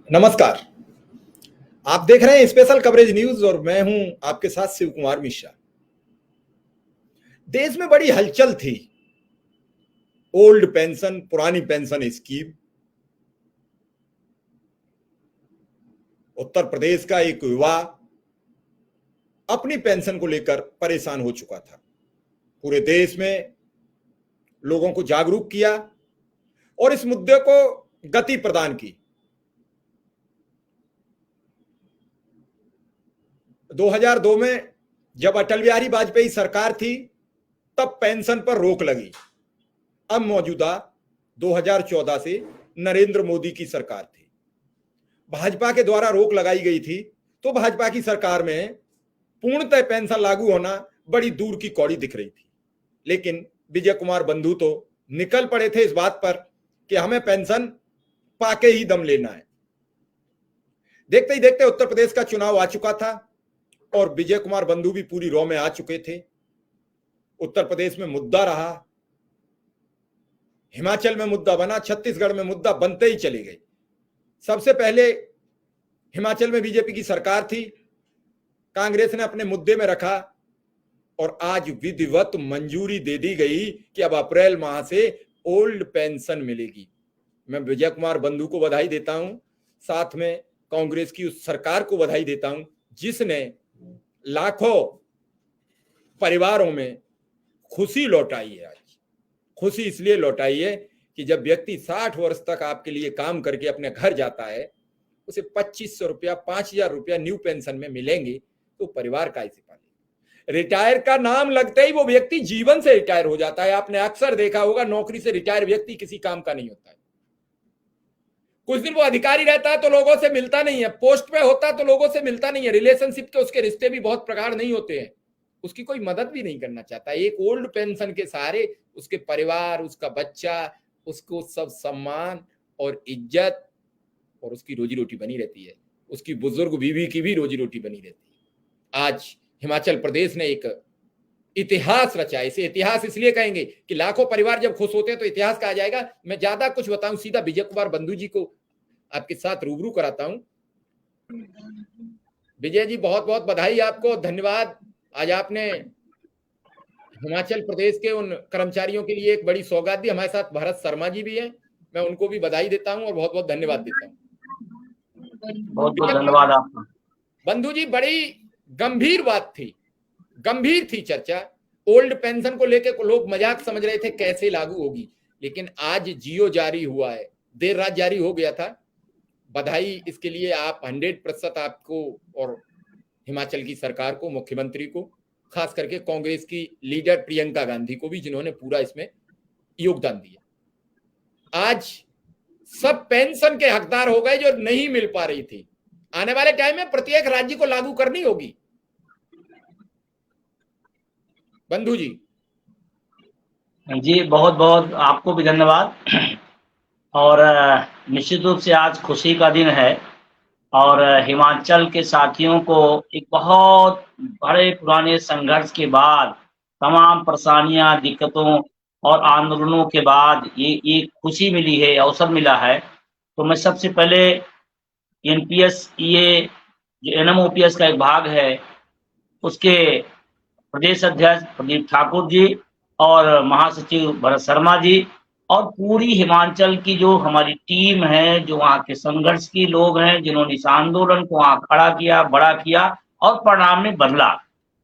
नमस्कार। आप देख रहे हैं स्पेशल कवरेज न्यूज और मैं हूं आपके साथ शिव कुमार मिश्रा। देश में बड़ी हलचल थी। ओल्ड पेंशन, पुरानी पेंशन स्कीम। उत्तर प्रदेश का एक युवा अपनी पेंशन को लेकर परेशान हो चुका था। पूरे देश में लोगों को जागरूक किया और इस मुद्दे को गति प्रदान की। 2002 में जब अटल बिहारी वाजपेयी सरकार थी तब पेंशन पर रोक लगी। अब मौजूदा 2014 से नरेंद्र मोदी की सरकार थी। भाजपा के द्वारा रोक लगाई गई थी तो भाजपा की सरकार में पूर्णतः पेंशन लागू होना बड़ी दूर की कौड़ी दिख रही थी। लेकिन विजय कुमार बंधु तो निकल पड़े थे इस बात पर कि हमें पेंशन पाके ही दम लेना है। देखते ही देखते उत्तर प्रदेश का चुनाव आ चुका था और विजय कुमार बंधु भी पूरी रौ में आ चुके थे। उत्तर प्रदेश में मुद्दा रहा, हिमाचल में मुद्दा बना, छत्तीसगढ़ में मुद्दा बनते ही चली गई। सबसे पहले हिमाचल में बीजेपी की सरकार थी, कांग्रेस ने अपने मुद्दे में रखा और आज विधिवत मंजूरी दे दी गई कि अब अप्रैल माह से ओल्ड पेंशन मिलेगी। मैं विजय कुमार बंधु को बधाई देता हूं, साथ में कांग्रेस की उस सरकार को बधाई देता हूं जिसने लाखों परिवारों में खुशी लौटाई है। आज खुशी इसलिए लौटाई है कि जब व्यक्ति 60 वर्ष तक आपके लिए काम करके अपने घर जाता है, उसे 2500 रुपया, 5000 रुपया न्यू पेंशन में मिलेंगे तो परिवार का ऐसे पालेगा। रिटायर का नाम लगते ही वो व्यक्ति जीवन से रिटायर हो जाता है। आपने अक्सर देखा होगा, नौकरी से रिटायर व्यक्ति किसी काम का नहीं होता है। कुछ दिन वो अधिकारी रहता है तो लोगों से मिलता नहीं है, पोस्ट पे होता है तो लोगों से मिलता नहीं है, रिलेशनशिप के उसके रिश्ते भी बहुत प्रगाढ़ नहीं होते हैं, उसकी कोई मदद भी नहीं करना चाहता। एक ओल्ड पेंशन के सहारे उसके परिवार, उसका बच्चा, उसको सब सम्मान और इज्जत और उसकी रोजी रोटी बनी रहती है। उसकी बुजुर्ग बीवी की भी रोजी रोटी बनी रहती है। आज हिमाचल प्रदेश ने एक इतिहास रचा। इसे इतिहास इसलिए कहेंगे कि लाखों परिवार जब खुश होते हैं तो इतिहास कहा जाएगा। मैं ज्यादा कुछ बताऊं, सीधा विजय कुमार बंधु जी को आपके साथ रूबरू कराता हूं। विजय जी, बहुत बहुत बधाई आपको, धन्यवाद। आज आपने हिमाचल प्रदेश के उन कर्मचारियों के लिए एक बड़ी सौगात दी। हमारे साथ भरत शर्मा जी भी हैं, मैं उनको भी बधाई देता हूं और बहुत बहुत धन्यवाद देता हूं। बहुत बहुत धन्यवाद आपका। बंधु जी, बड़ी गंभीर बात थी, गंभीर थी चर्चा। ओल्ड पेंशन को लेकर लोग मजाक समझ रहे थे कैसे लागू होगी, लेकिन आज जियो जारी हुआ है, देर रात जारी हो गया था। बधाई इसके लिए आप 100% आपको और हिमाचल की सरकार को, मुख्यमंत्री को, खास करके कांग्रेस की लीडर प्रियंका गांधी को भी, जिन्होंने पूरा इसमें योगदान दिया। आज सब पेंशन के हकदार हो गए जो नहीं मिल पा रही थी। आने वाले टाइम में प्रत्येक राज्य को लागू करनी होगी। बंधु जी जी, बहुत बहुत आपको भी धन्यवाद। और निश्चित रूप से आज खुशी का दिन है और हिमाचल के साथियों को एक बहुत बड़े पुराने संघर्ष के बाद, तमाम परेशानियां, दिक्कतों और आंदोलनों के बाद ये खुशी मिली है, अवसर मिला है। तो मैं सबसे पहले एनपीएस, ये जो एनएमओपीएस का एक भाग है, उसके प्रदेश अध्यक्ष प्रदीप ठाकुर जी और महासचिव भरत शर्मा जी और पूरी हिमाचल की जो हमारी टीम है, जो वहाँ के संघर्ष की लोग हैं, जिन्होंने इस आंदोलन को वहाँ खड़ा किया, बड़ा किया और परिणाम में बदला।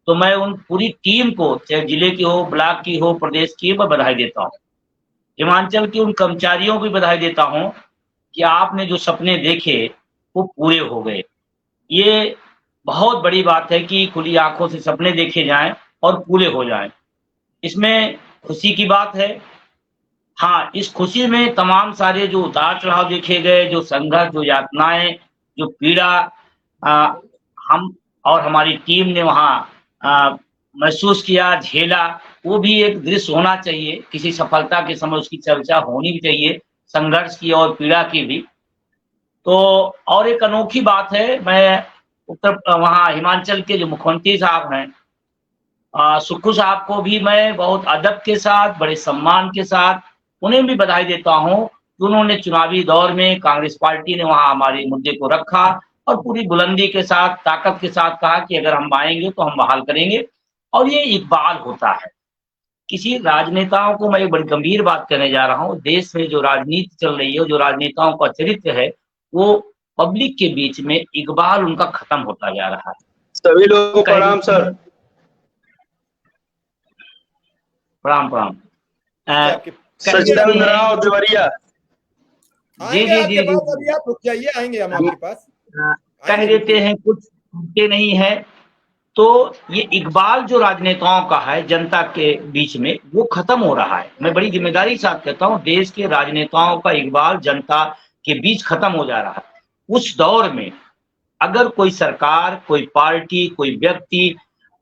तो मैं उन पूरी टीम को, चाहे जिले की हो, ब्लॉक की हो, प्रदेश की, मैं बधाई देता हूँ। हिमाचल के उन कर्मचारियों को भी बधाई देता हूँ कि आपने जो सपने देखे वो पूरे हो गए। ये बहुत बड़ी बात है कि खुली आंखों से सपने देखे जाएं और पूरे हो जाएं। इसमें खुशी की बात है। हाँ, इस खुशी में तमाम सारे जो उतार चढ़ाव देखे गए, जो संघर्ष, जो यातनाएं, जो पीड़ा हम और हमारी टीम ने वहाँ महसूस किया, झेला, वो भी एक दृश्य होना चाहिए। किसी सफलता के समय उसकी चर्चा होनी भी चाहिए, संघर्ष की और पीड़ा की भी। तो और एक अनोखी बात है, मैं वहाँ हिमाचल के जो मुख्यमंत्री साहब हैं, सुक्खू साहब को भी मैं बहुत अदब के साथ, बड़े सम्मान के साथ उन्हें भी बधाई देता हूँ तो उन्होंने चुनावी दौर में कांग्रेस पार्टी ने वहां हमारे मुद्दे को रखा और पूरी बुलंदी के साथ, ताकत के साथ कहा कि अगर हम आएंगे तो हम बहाल करेंगे। और ये इकबाल होता है किसी राजनेताओं को। मैं एक बड़ी गंभीर बात कहने जा रहा हूँ, देश में जो राजनीति चल रही है, जो राजनेताओं का चरित्र है, वो पब्लिक के बीच में इकबाल उनका खत्म होता जा रहा है। सभी लोगों को प्रणाम सर। प्रणाम प्रणाम। सच्चिदानंद राव देवरिया। जी जी जी जी, अभी आप रुक जाइए, आएंगे हम आपके पास। कह देते हैं कुछ सुनते नहीं है। तो ये इकबाल जो राजनेताओं का है जनता के बीच में, वो खत्म हो रहा है। मैं बड़ी जिम्मेदारी के साथ कहता हूँ, देश के राजनेताओं का इकबाल जनता के बीच खत्म हो जा रहा है। उस दौर में अगर कोई सरकार, कोई पार्टी, कोई व्यक्ति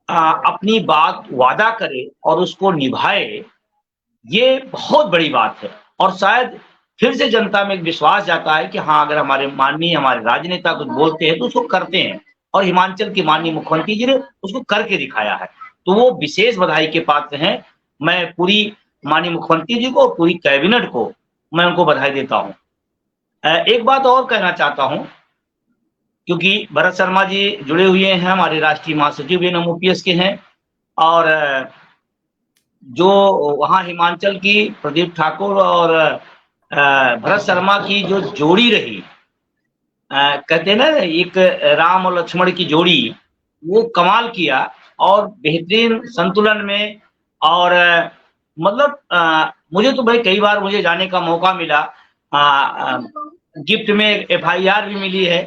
अपनी बात वादा करे और उसको निभाए, ये बहुत बड़ी बात है। और शायद फिर से जनता में एक विश्वास जाता है कि हाँ, अगर हमारे माननीय हमारे राजनेता कुछ बोलते हैं तो उसको करते हैं। और हिमाचल के माननीय मुख्यमंत्री जी ने उसको करके दिखाया है, तो वो विशेष बधाई के पात्र हैं। मैं पूरी माननीय मुख्यमंत्री जी को, पूरी कैबिनेट को मैं उनको बधाई देता हूँ। एक बात और कहना चाहता हूँ, क्योंकि भरत शर्मा जी जुड़े हुए हैं, हमारे राष्ट्रीय महासचिव भी ओपीएस के हैं, और जो वहाँ हिमाचल की प्रदीप ठाकुर और भरत शर्मा की जो जोड़ी रही, कहते हैं ना एक राम और लक्ष्मण की जोड़ी, वो कमाल किया और बेहतरीन संतुलन में। और मतलब मुझे तो भाई कई बार मुझे जाने का मौका मिला, गिफ्ट में FIR भी मिली है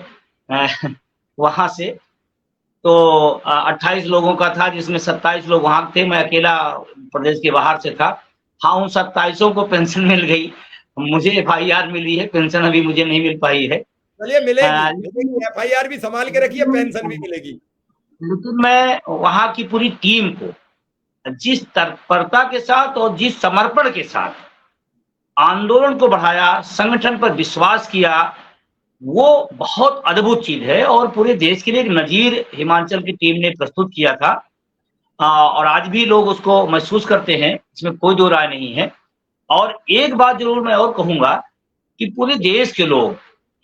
वहां से। तो 28 लोगों का था, जिसमें 27 लोग वहां थे, मैं अकेला प्रदेश के बाहर से था। हाँ, उन 27 को पेंशन मिल गई, मुझे FIR मिली है, पेंशन अभी मुझे नहीं मिल पाई है। चलिए मिलेगी, FIR भी संभाल के रखिए, पेंशन भी मिलेगी। लेकिन मैं वहां की पूरी टीम को जिस तत्परता के साथ और जिस समर्पण के साथ आंदोलन को बढ़ाया, संगठन पर विश्वास किया, वो बहुत अद्भुत चीज है। और पूरे देश के लिए एक नजीर हिमाचल की टीम ने प्रस्तुत किया था, और आज भी लोग उसको महसूस करते हैं, इसमें कोई दो राय नहीं है। और एक बात जरूर मैं और कहूंगा कि पूरे देश के लोग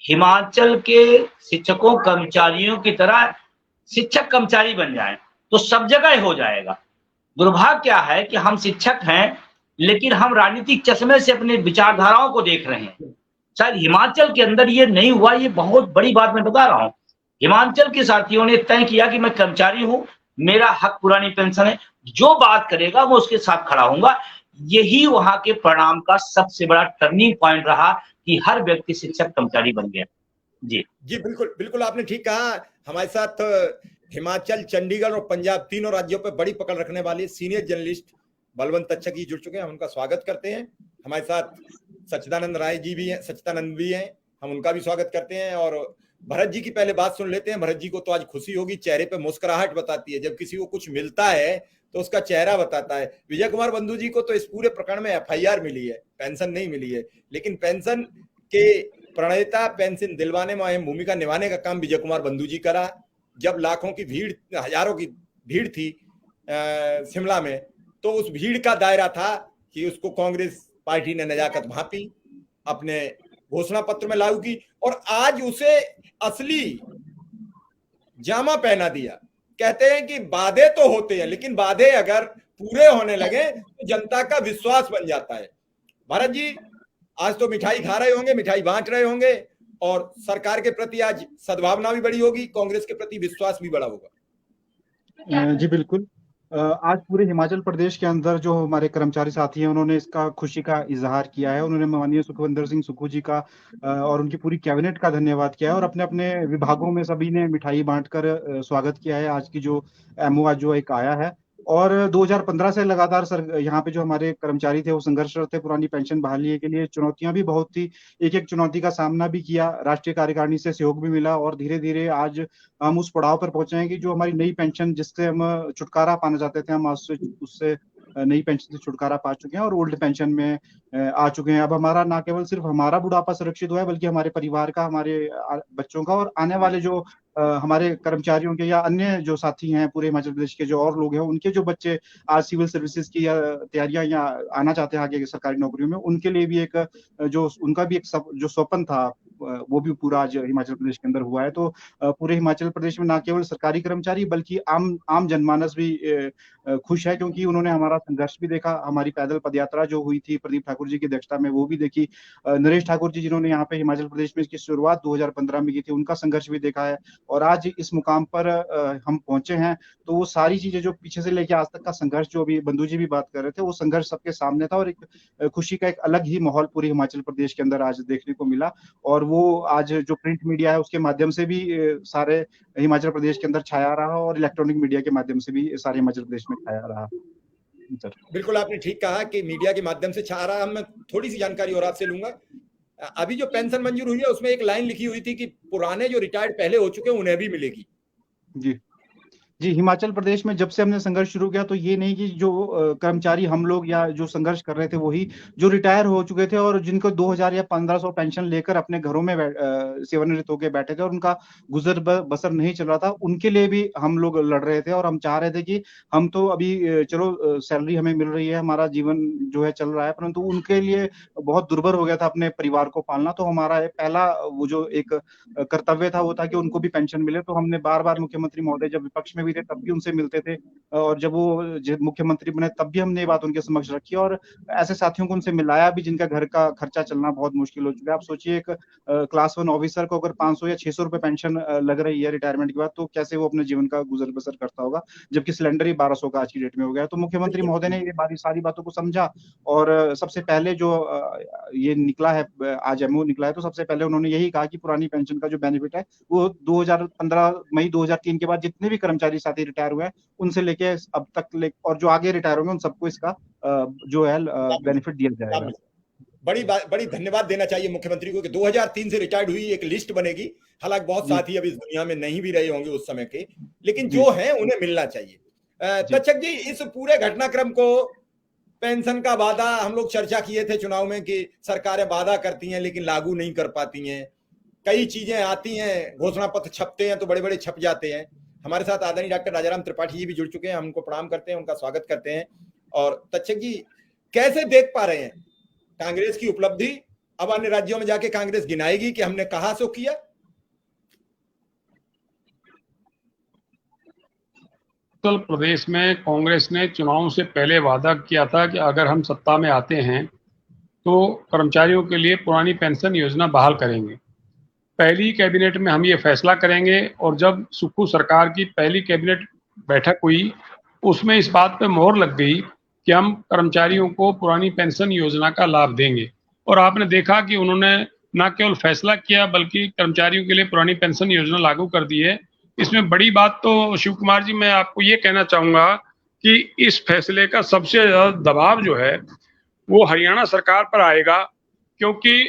हिमाचल के शिक्षकों कर्मचारियों की तरह शिक्षक कर्मचारी बन जाएं, तो सब जगह हो जाएगा। दुर्भाग्य क्या है कि हम शिक्षक हैं, लेकिन हम राजनीतिक चश्मे से अपने विचारधाराओं को देख रहे हैं। शायद हिमाचल के अंदर ये नहीं हुआ, ये बहुत बड़ी बात मैं बता रहा हूँ। हिमाचल के साथियों ने तय किया कि मैं कर्मचारी हूँ, मेरा हक पुरानी पेंशन है, जो बात करेगा वो उसके साथ खड़ा हूंगा। यही वहां के परिणाम का सबसे बड़ा टर्निंग पॉइंट रहा कि हर व्यक्ति शिक्षक कर्मचारी बन गया। जी जी, बिल्कुल बिल्कुल, आपने ठीक कहा। हमारे साथ हिमाचल, चंडीगढ़ और पंजाब तीनों राज्यों पर बड़ी पकड़ रखने वाले सीनियर जर्नलिस्ट बलवंत तच्छक जी जुड़ चुके हैं, हम उनका स्वागत करते हैं। हमारे साथ सच्चिदानंद राय जी भी हैं, सच्चिदानंद भी हैं, हम उनका भी स्वागत करते हैं। और भरत जी की पहले बात सुन लेते हैं। भरत जी को तो आज खुशी होगी, चेहरे पे मुस्कुराहट बताती है, जब किसी को कुछ मिलता है तो उसका चेहरा बताता है। विजय कुमार बंधु जी को तो इस पूरे प्रकरण में FIR मिली है, पेंशन नहीं मिली है, लेकिन पेंशन के प्रणेता, पेंशन दिलवाने में अहम भूमिका निभाने का काम विजय कुमार बंधु जी करा। जब लाखों की भीड़, हजारों की भीड़ थी शिमला में, तो उस भीड़ का दायरा था कि उसको कांग्रेस पार्टी ने नजाकत भांपी, अपने घोषणा पत्र में लागू की, और आज उसे असली जामा पहना दिया। कहते हैं कि वादे तो होते हैं, लेकिन वादे अगर पूरे होने लगे तो जनता का विश्वास बन जाता है। भारत जी, आज तो मिठाई खा रहे होंगे, मिठाई बांट रहे होंगे, और सरकार के प्रति आज सद्भावना भी बड़ी होगी, कांग्रेस के प्रति विश्वास भी बड़ा होगा। जी बिल्कुल। आज पूरे हिमाचल प्रदेश के अंदर जो हमारे कर्मचारी साथी हैं, उन्होंने इसका खुशी का इजहार किया है। उन्होंने माननीय सुखविंदर सिंह सुक्खू जी का और उनकी पूरी कैबिनेट का धन्यवाद किया है, और अपने अपने विभागों में सभी ने मिठाई बांटकर स्वागत किया है आज की जो MOU जो एक आया है। और 2015 से लगातार यहाँ पे जो हमारे कर्मचारी थे वो संघर्षरत थे पुरानी पेंशन बहाली के लिए। चुनौतियां भी बहुत थी, एक एक चुनौती का सामना भी किया, राष्ट्रीय कार्यकारिणी से सहयोग भी मिला, और धीरे धीरे आज हम उस पड़ाव पर पहुंचे हैं कि जो हमारी नई पेंशन, जिससे हम छुटकारा पाना चाहते थे, हम उससे नई पेंशन से छुटकारा पा चुके हैं और ओल्ड पेंशन में आ चुके हैं। अब हमारा ना केवल सिर्फ हमारा बुढ़ापा सुरक्षित हुआ है, बल्कि हमारे परिवार का, हमारे बच्चों का और आने वाले जो हमारे कर्मचारियों के या अन्य जो साथी हैं पूरे हिमाचल प्रदेश के, जो और लोग हैं, उनके जो बच्चे आज सिविल सर्विसेज की या तैयारियां या आना चाहते हैं आगे सरकारी नौकरियों में, उनके लिए भी एक जो उनका भी एक जो स्वप्न था वो भी पूरा आज हिमाचल प्रदेश के अंदर हुआ है। तो पूरे हिमाचल प्रदेश में ना केवल सरकारी कर्मचारी बल्कि आम जनमानस भी खुश है, क्योंकि उन्होंने हमारा संघर्ष भी देखा। हमारी पैदल पदयात्रा जो हुई थी प्रदीप ठाकुर जी की अध्यक्षता में, वो भी देखी। नरेश ठाकुर जी जिन्होंने यहाँ पे हिमाचल प्रदेश में इसकी शुरुआत 2015 में की थी, उनका संघर्ष भी देखा है। और आज इस मुकाम पर हम पहुंचे हैं, तो वो सारी चीजें जो पीछे से लेके आज तक का संघर्ष, जो अभी बंधु जी भी बात कर रहे थे, वो संघर्ष सबके सामने था और एक खुशी का एक अलग ही माहौल पूरे हिमाचल प्रदेश के अंदर आज देखने को मिला। और वो आज जो प्रिंट मीडिया है उसके माध्यम से भी सारे हिमाचल प्रदेश के अंदर छाया रहा और इलेक्ट्रॉनिक मीडिया के माध्यम से भी सारे हिमाचल प्रदेश में छाया रहा। बिल्कुल आपने ठीक कहा कि मीडिया के माध्यम से छा रहा। मैं थोड़ी सी जानकारी और आपसे लूंगा। अभी जो पेंशन मंजूर हुई है उसमें एक लाइन लिखी हुई थी कि पुराने जो रिटायर्ड पहले हो चुके हैं उन्हें भी मिलेगी। जी, हिमाचल प्रदेश में जब से हमने संघर्ष शुरू किया, तो ये नहीं कि जो कर्मचारी हम लोग या जो संघर्ष कर रहे थे वही, जो रिटायर हो चुके थे और जिनको 2000 या 1500 पेंशन लेकर अपने घरों में सेवानिवृत्त होकर बैठे थे और उनका गुजर बसर नहीं चल रहा था, उनके लिए भी हम लोग लड़ रहे थे। और हम चाह रहे थे कि हम तो अभी चलो सैलरी हमें मिल रही है, हमारा जीवन जो है चल रहा है, परंतु उनके लिए बहुत दुर्भर हो गया था अपने परिवार को पालना। तो हमारा पहला वो जो एक कर्तव्य था वो था कि उनको भी पेंशन मिले। तो हमने बार-बार मुख्यमंत्री महोदय जब विपक्ष में भी थे तब भी उनसे मिलते थे, और जब वो मुख्यमंत्री बने तब भी हमने ये बात उनके समक्ष रखी और ऐसे साथियों को उनसे मिलाया भी जिनका घर का खर्चा चलना बहुत मुश्किल हो चुका है। आप सोचिए एक क्लास 1 ऑफिसर को अगर 500 या 600 रुपए पेंशन लग रही है रिटायरमेंट के बाद, तो कैसे वो अपने जीवन का गुजर बसर करता होगा, जबकि सिलेंडर ही 1200 का आज की डेट में हो गया। तो मुख्यमंत्री महोदय ने ये सारी बातों को समझा और सबसे पहले जो ये निकला है, आज एमओ निकला है, तो सबसे पहले उन्होंने यही कहा कि पुरानी पेंशन का जो बेनिफिट है वो 2015 मई 2003 के बाद जितने भी कर्मचारी साथी रिटायर हुए हैं उनसे लेके अब तक और जो आगे रिटायर होंगे उन सबको इसका जो है बेनिफिट दिया जाएगा। बड़ी धन्यवाद देना चाहिए मुख्यमंत्री को कि 2003 से रिटायर्ड हुई एक लिस्ट बनेगी। हालांकि बहुत साथी अभी इस दुनिया में नहीं भी रहे होंगे उस समय के, लेकिन जो हैं उन्हें मिलना चाहिए। तक्षक जी, इस पूरे घटनाक्रम को, पेंशन का वादा हम लोग चर्चा किए थे चुनाव में कि सरकारें वादा करती हैं लेकिन लागू नहीं कर पाती हैं। कई चीजें आती हैं, घोषणा पत्र छपते हैं तो बड़े बड़े छप जाते हैं। हमारे साथ आदरणीय डॉक्टर राजाराम त्रिपाठी जी भी जुड़ चुके हैं, हम उनको प्रणाम करते हैं, उनका स्वागत करते हैं। और तक्षक जी, कैसे देख पा रहे हैं कांग्रेस की उपलब्धि? अब अन्य राज्यों में जाके कांग्रेस गिनाएगी कि हमने कहा सो किया? उत्तर प्रदेश में कांग्रेस ने चुनाव से पहले वादा किया था कि अगर हम सत्ता में आते हैं तो कर्मचारियों के लिए पुरानी पेंशन योजना बहाल करेंगे। पहली कैबिनेट में हम ये फैसला करेंगे, और जब सुक्खू सरकार की पहली कैबिनेट बैठक हुई उसमें इस बात पे मोहर लग गई कि हम कर्मचारियों को पुरानी पेंशन योजना का लाभ देंगे। और आपने देखा कि उन्होंने न केवल फैसला किया बल्कि कर्मचारियों के लिए पुरानी पेंशन योजना लागू कर दी है। इसमें बड़ी बात तो शिव कुमार जी, मैं आपको ये कहना चाहूंगा कि इस फैसले का सबसे ज्यादा दबाव जो है वो हरियाणा सरकार पर आएगा, क्योंकि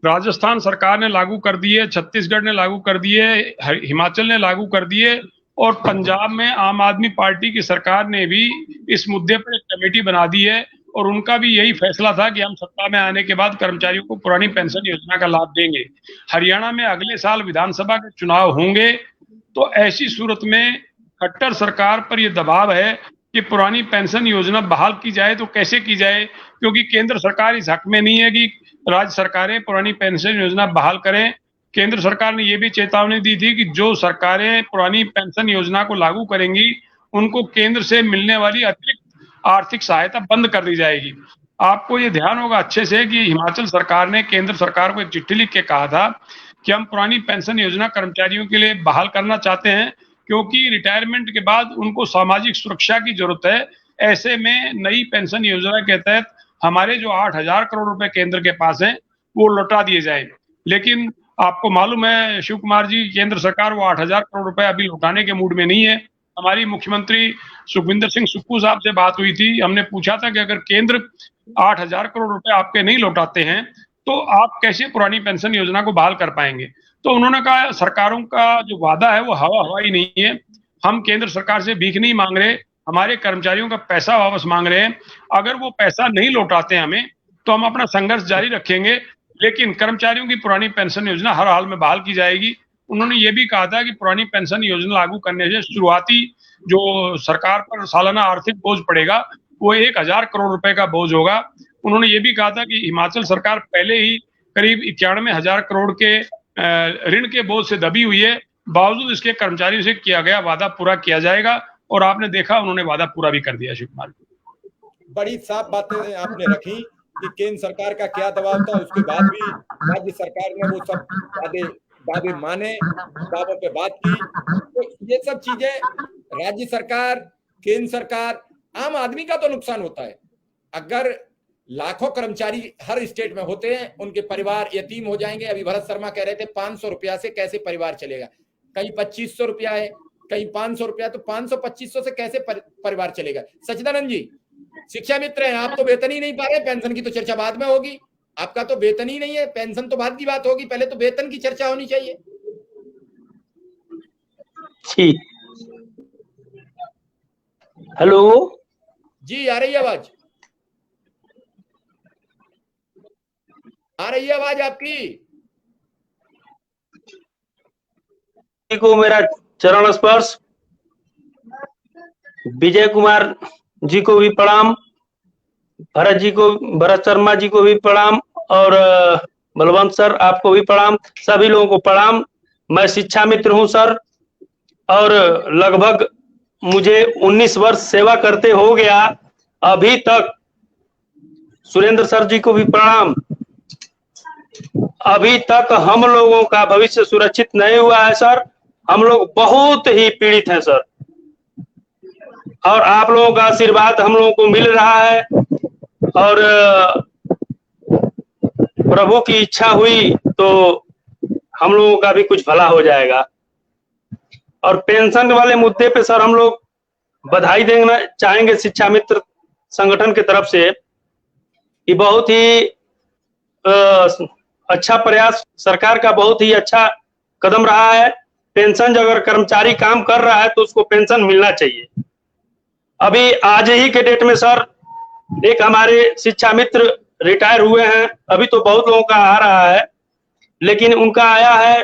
राजस्थान सरकार ने लागू कर दी है, छत्तीसगढ़ ने लागू कर दी है, हिमाचल ने लागू कर दी है, और पंजाब में आम आदमी पार्टी की सरकार ने भी इस मुद्दे पर एक कमेटी बना दी है और उनका भी यही फैसला था कि हम सत्ता में आने के बाद कर्मचारियों को पुरानी पेंशन योजना का लाभ देंगे। हरियाणा में अगले साल विधानसभा के चुनाव होंगे, तो ऐसी सूरत में खट्टर सरकार पर यह दबाव है कि पुरानी पेंशन योजना बहाल की जाए तो कैसे की जाए, क्योंकि केंद्र सरकार इस हक में नहीं है कि राज्य सरकारें पुरानी पेंशन योजना बहाल करें। केंद्र सरकार ने यह भी चेतावनी दी थी कि जो सरकारें पुरानी पेंशन योजना को लागू करेंगी उनको केंद्र से मिलने वाली अतिरिक्त आर्थिक सहायता बंद कर दी जाएगी। आपको ये ध्यान होगा अच्छे से कि हिमाचल सरकार ने केंद्र सरकार को एक चिट्ठी लिख के कहा था कि हम पुरानी पेंशन योजना कर्मचारियों के लिए बहाल करना चाहते हैं, क्योंकि रिटायरमेंट के बाद उनको सामाजिक सुरक्षा की जरूरत है। ऐसे में नई पेंशन योजना के तहत हमारे जो 8,000 करोड़ रुपए केंद्र के पास हैं वो लौटा दिए जाए। लेकिन आपको मालूम है शिव कुमार जी, केंद्र सरकार वो 8,000 करोड़ रुपए अभी लौटाने के मूड में नहीं है। हमारी मुख्यमंत्री सुखविंदर सिंह सुक्खू साहब से बात हुई थी, हमने पूछा था कि अगर केंद्र 8,000 करोड़ रुपए आपके नहीं लौटाते हैं तो आप कैसे पुरानी पेंशन योजना को बहाल कर पाएंगे। तो उन्होंने कहा सरकारों का जो वादा है वो हवा ही नहीं है। हम केंद्र सरकार से भीख नहीं मांग रहे, हमारे कर्मचारियों का पैसा वापस मांग रहे हैं। अगर वो पैसा नहीं लौटाते हैं हमें तो हम अपना संघर्ष जारी रखेंगे, लेकिन कर्मचारियों की पुरानी पेंशन योजना हर हाल में बहाल की जाएगी। उन्होंने ये भी कहा था कि पुरानी पेंशन योजना लागू करने से शुरुआती जो सरकार पर सालाना आर्थिक बोझ पड़ेगा वो 1000 करोड़ रुपए का बोझ होगा। उन्होंने ये भी कहा था कि हिमाचल सरकार पहले ही करीब 91,000 करोड़ के ऋण के बोझ से दबी हुई है, बावजूद इसके कर्मचारियों से किया गया वादा पूरा किया जाएगा, और आपने देखा उन्होंने वादा पूरा भी कर दिया। शिव कुमार, बड़ी साफ बातें आपने रखी कि केंद्र सरकार का क्या दबाव था, उसके बाद भी राज्य सरकार ने वो सब दावे माने, दावों पे बात की। तो ये सब चीजें राज्य सरकार, केंद्र सरकार, आम आदमी का तो नुकसान होता है। अगर लाखों कर्मचारी हर स्टेट में होते हैं, उनके परिवार यतीम हो जाएंगे। अभी भरत शर्मा कह रहे थे 500 रुपया से कैसे परिवार चलेगा, कहीं 2500 रुपया है, कहीं 500 रुपया, तो 500-2500 से कैसे परिवार चलेगा। सच्चिदानंद जी शिक्षा मित्र हैं, आप तो वेतन ही नहीं पा रहे, पेंशन की तो चर्चा बाद में होगी। आपका तो वेतन ही नहीं है, पेंशन तो बाद की बात होगी, पहले तो वेतन की चर्चा होनी चाहिए। जी, हेलो जी, आ रही है आवाज, आ रही है आवाज आपकी। को मेरा चरण स्पर्श, विजय कुमार जी को भी प्रणाम, भरत शर्मा जी को भी प्रणाम, और बलवंत सर आपको भी प्रणाम, सभी लोगों को प्रणाम। मैं शिक्षा मित्र हूं सर, और लगभग मुझे 19 वर्ष सेवा करते हो गया अभी तक। सुरेंद्र सर जी को भी प्रणाम। अभी तक हम लोगों का भविष्य सुरक्षित नहीं हुआ है सर, हम लोग बहुत ही पीड़ित हैं सर, और आप लोगों का आशीर्वाद हम लोगों को मिल रहा है, और प्रभु की इच्छा हुई तो हम लोगों का भी कुछ भला हो जाएगा। और पेंशन वाले मुद्दे पे सर हम लोग बधाई देना चाहेंगे शिक्षा मित्र संगठन की तरफ से, कि बहुत ही अच्छा प्रयास सरकार का, बहुत ही अच्छा कदम रहा है। पेंशन अगर कर्मचारी काम कर रहा है तो उसको पेंशन मिलना चाहिए। अभी आज ही के डेट में सर एक हमारे शिक्षा मित्र रिटायर हुए हैं, अभी तो बहुत लोगों का आ रहा है, लेकिन उनका आया है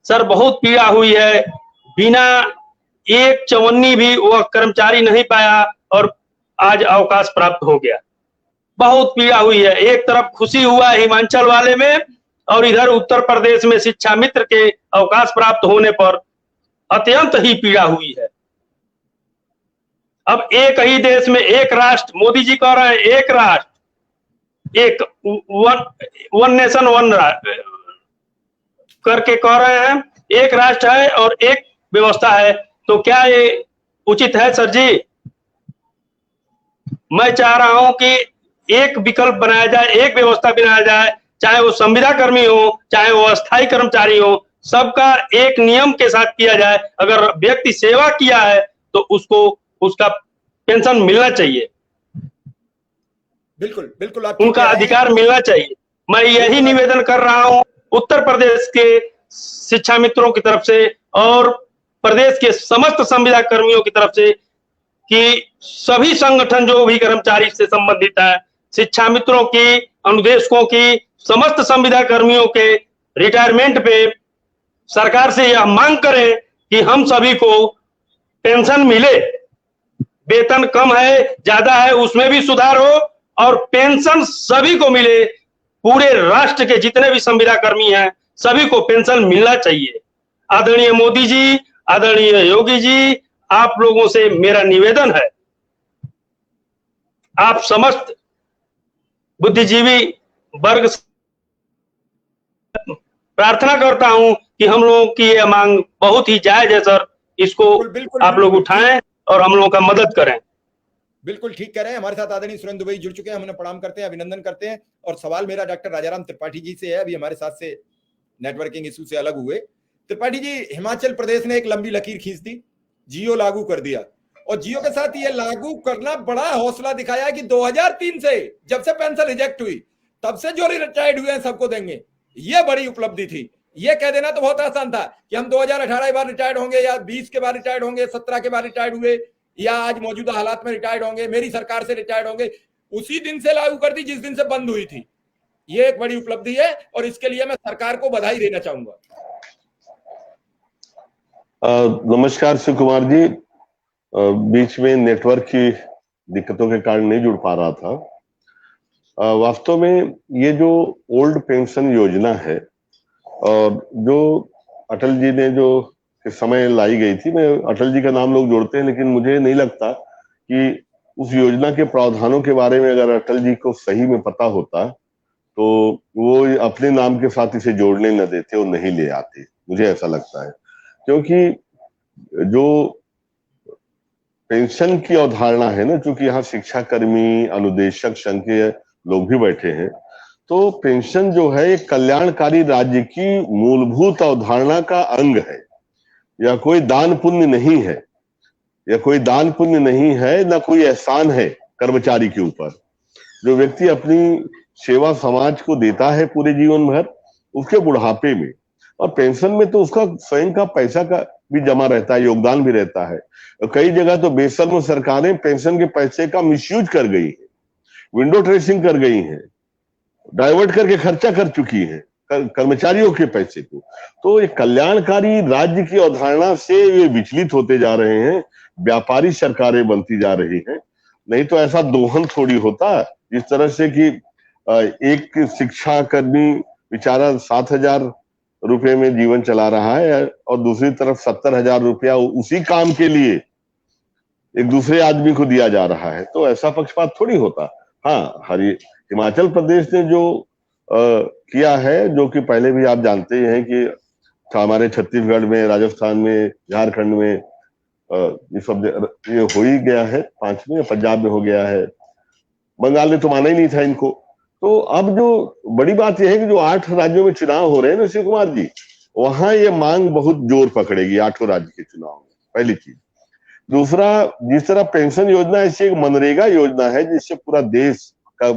सर, बहुत पीड़ा हुई है, बिना एक चवन्नी भी वह कर्मचारी नहीं पाया और आज अवकाश प्राप्त हो गया। बहुत पीड़ा हुई है। एक तरफ खुशी हुआ हिमाचल वाले में, और इधर उत्तर प्रदेश में शिक्षा मित्र के अवकाश प्राप्त होने पर अत्यंत ही पीड़ा हुई है। अब एक ही देश में एक राष्ट्र, मोदी जी कह रहे हैं एक राष्ट्र, एक वन नेशन वन करके कह रहे हैं, एक राष्ट्र है और एक व्यवस्था है, तो क्या ये उचित है सर जी? मैं चाह रहा हूं कि एक विकल्प बनाया जाए, एक व्यवस्था बनाया जाए, चाहे वो संविदा कर्मी हो, चाहे वो अस्थायी कर्मचारी हो, सबका एक नियम के साथ किया जाए। अगर व्यक्ति सेवा किया है तो उसको उसका पेंशन मिलना चाहिए, बिल्कुल बिल्कुल, उनका अधिकार मिलना चाहिए। मैं यही निवेदन कर रहा हूं उत्तर प्रदेश के शिक्षा मित्रों की तरफ से और प्रदेश के समस्त संविदा कर्मियों की तरफ से, कि सभी संगठन जो भी कर्मचारी से संबंधित है, शिक्षा मित्रों की, अनुदेशकों की, समस्त संविदा कर्मियों के रिटायरमेंट पे सरकार से यह मांग करें कि हम सभी को पेंशन मिले। वेतन कम है, ज्यादा है, उसमें भी सुधार हो, और पेंशन सभी को मिले। पूरे राष्ट्र के जितने भी संविदा कर्मी हैं सभी को पेंशन मिलना चाहिए। आदरणीय मोदी जी, आदरणीय योगी जी, आप लोगों से मेरा निवेदन है, आप समस्त बुद्धिजीवी वर्ग प्रार्थना करता हूं कि हम लोगों की यह मांग बहुत ही जायज है सर, इसको बिल्कुल, आप लोग उठाएं और हम लोगों का मदद करें। बिल्कुल ठीक कह रहे हैं। हमारे साथ आदरणीय सुरेंद्र भाई जुड़ चुके हैं, हम उन्हें प्रणाम करते हैं, अभिनंदन करते हैं। और सवाल मेरा डॉक्टर राजाराम त्रिपाठी जी से है, अभी हमारे साथ से नेटवर्किंग इशू से अलग हुए। त्रिपाठी जी, हिमाचल प्रदेश ने एक लंबी लकीर खींच दी, जियो लागू कर दिया, और जियो के साथ ये लागू करना बड़ा हौसला दिखाया कि 2003 से जब से पेंशन रिजेक्ट हुई तब से जो रिटायर्ड हुए हैं सबको देंगे। ये बड़ी उपलब्धि थी। ये कह देना तो बहुत आसान था कि हम 2018 के बाद रिटायर्ड होंगे, या 20 के बाद रिटायर्ड होंगे, 17 के बाद रिटायर्ड हुए, या आज मौजूदा हालात में रिटायर्ड होंगे, मेरी सरकार से रिटायर्ड होंगे। उसी दिन से लागू कर दी जिस दिन से बंद हुई थी। ये एक बड़ी उपलब्धि है और इसके लिए मैं सरकार को बधाई देना चाहूंगा। नमस्कार शिव कुमार जी। बीच में नेटवर्क की दिक्कतों के कारण नहीं जुड़ पा रहा था। वास्तव में ये जो ओल्ड पेंशन योजना है और जो अटल जी ने जो इस समय लाई गई थी, मैं अटल जी का नाम लोग जोड़ते हैं लेकिन मुझे नहीं लगता कि उस योजना के प्रावधानों के बारे में अगर अटल जी को सही में पता होता तो वो अपने नाम के साथ इसे जोड़ने न देते और नहीं ले आते, मुझे ऐसा लगता है। क्योंकि जो पेंशन की अवधारणा है ना, चूंकि यहाँ शिक्षा कर्मी अनुदेशक संघ के लोग भी बैठे हैं, तो पेंशन जो है एक कल्याणकारी राज्य की मूलभूत अवधारणा का अंग है। या कोई दान पुण्य नहीं है, या कोई दान पुण्य नहीं है, ना कोई एहसान है कर्मचारी के ऊपर। जो व्यक्ति अपनी सेवा समाज को देता है पूरे जीवन भर, उसके बुढ़ापे में, और पेंशन में तो उसका स्वयं का पैसा का भी जमा रहता है, योगदान भी रहता है। कई जगह तो बेशर्म सरकारें पेंशन के पैसे का मिसयूज कर गई है, विंडो ड्रेसिंग कर गई है, डाइवर्ट करके खर्चा कर चुकी है कर्मचारियों के पैसे को। तो ये कल्याणकारी राज्य की अवधारणा से ये विचलित होते जा रहे हैं, व्यापारी सरकारें बनती जा रही हैं। नहीं तो ऐसा दोहन थोड़ी होता, जिस तरह से कि एक शिक्षा कर्मी बेचारा 7,000 रुपए में जीवन चला रहा है और दूसरी तरफ 70,000 रुपया उसी काम के लिए एक दूसरे आदमी को दिया जा रहा है। तो ऐसा पक्षपात थोड़ी होता। हाँ, हिमाचल प्रदेश ने जो किया है, जो कि पहले भी आप जानते हैं कि हमारे छत्तीसगढ़ में, राजस्थान में, झारखंड में ये सब ये हो ही गया है, 5 में, पंजाब में हो गया है, बंगाल ने तो माना ही नहीं था इनको। तो अब जो बड़ी बात यह है कि जो 8 राज्यों में चुनाव हो रहे हैं ना शिव कुमार जी, वहां ये मांग बहुत जोर पकड़ेगी 8 राज्य के चुनाव में, पहली चीज। दूसरा, जिस तरह पेंशन योजना ऐसी एक मनरेगा योजना है जिससे पूरा देश का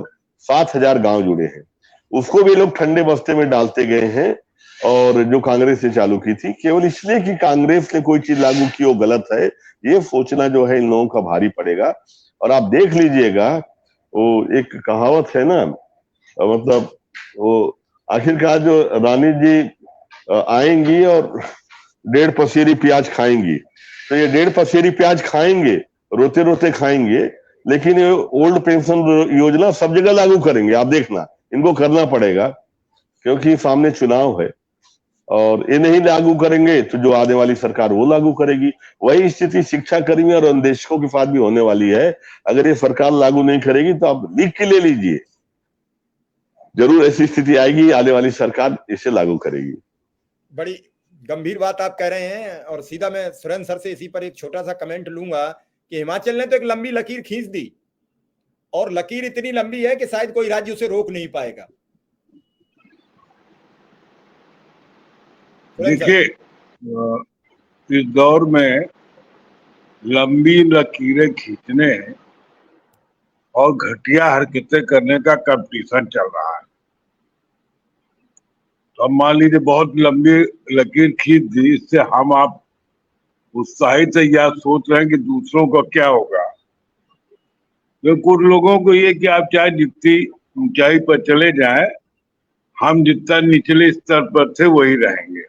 7,000 गांव जुड़े हैं, उसको भी लोग ठंडे बस्ते में डालते गए हैं। और जो कांग्रेस ने चालू की थी केवल इसलिए कि कांग्रेस ने कोई चीज लागू की वो गलत है, ये सोचना जो है इन लोगों का भारी पड़ेगा। और आप देख लीजिएगा, वो एक कहावत है ना, मतलब वो आखिरकार जो रानी जी आएंगी और 1.5 पसेरी प्याज खाएंगी, तो ये 1.5 पसेरी प्याज खाएंगे, रोते रोते खाएंगे, लेकिन ये ओल्ड पेंशन योजना सब जगह लागू करेंगे। आप देखना, इनको करना पड़ेगा क्योंकि सामने चुनाव है, और ये नहीं लागू करेंगे तो जो आने वाली सरकार वो लागू करेगी। वही स्थिति शिक्षा कर्मी और अनुदेशकों के साथ भी होने वाली है। अगर ये सरकार लागू नहीं करेगी तो आप लिख के ले लीजिए, जरूर ऐसी स्थिति आएगी, आने वाली सरकार इसे लागू करेगी। बड़ी गंभीर बात आप कह रहे हैं, और सीधा मैं सुरेंद्र सर से इसी पर एक छोटा सा कमेंट लूंगा कि हिमाचल ने तो एक लंबी लकीर खींच दी, और लकीर इतनी लंबी है कि शायद कोई राज्य उसे रोक नहीं पाएगा। देखिए, इस दौर में लंबी लकीरें खींचने और घटिया हरकतें करने का कंपटीशन चल रहा है। तो अब मान लीजिए बहुत लंबी लकीर खींच दी, इससे हम आप उत्साहित है या सोच रहे हैं कि दूसरों को क्या होगा। तो कुछ लोगों को ये कि आप चाहे जितनी ऊंचाई पर चले जाएं, हम जितना निचले स्तर पर थे वही रहेंगे।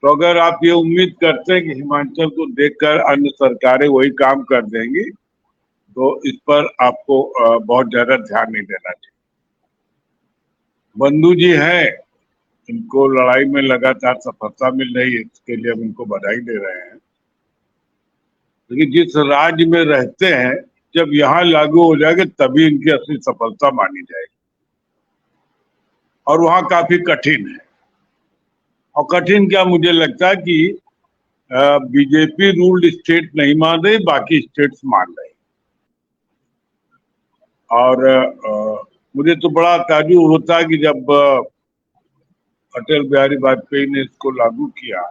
तो अगर आप ये उम्मीद करते हैं कि हिमाचल को देखकर अन्य सरकारें वही काम कर देंगी, तो इस पर आपको बहुत ज्यादा ध्यान नहीं देना चाहिए। बंधु जी हैं, इनको लड़ाई में लगातार सफलता मिल रही है, इसके लिए हम इनको बधाई दे रहे हैं। लेकिन जिस राज्य में रहते हैं, जब यहाँ लागू हो जाएगा तभी इनकी असली सफलता मानी जाएगी, और वहाँ काफी कठिन है। और कठिन क्या, मुझे लगता है कि बीजेपी रूल्ड स्टेट नहीं मान रही, बाकी स्टेट्स मान रही। और मुझे तो बड़ा ताज्जुब होता है कि जब अटल बिहारी वाजपेयी ने इसको लागू किया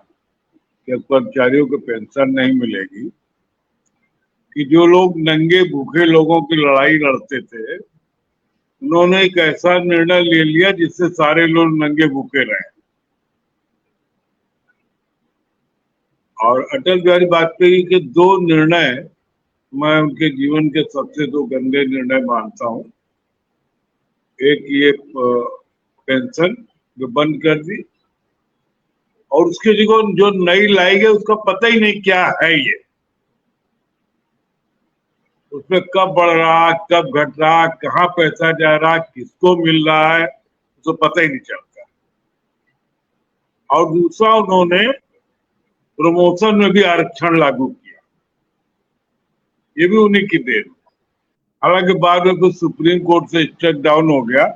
कि कर्मचारियों को पेंशन नहीं मिलेगी, कि जो लोग नंगे भूखे लोगों की लड़ाई लड़ते थे, उन्होंने एक ऐसा निर्णय ले लिया जिससे सारे लोग नंगे भूखे रहे। और अटल बिहारी वाजपेयी के 2 निर्णय मैं उनके जीवन के सबसे 2 गंदे निर्णय मानता हूँ। एक ये पेंशन जो बंद कर दी, और उसके जो नई लाई गई उसका पता ही नहीं क्या है ये, उसमें कब बढ़ रहा, कब घट रहा, कहाँ पैसा जा रहा, किसको मिल रहा है, तो पता ही नहीं चलता। और दूसरा, उन्होंने प्रमोशन में भी आरक्षण लागू किया, ये भी उन्हीं की देन। हालांकि बाद में कुछ सुप्रीम कोर्ट से स्टेप डाउन हो गया।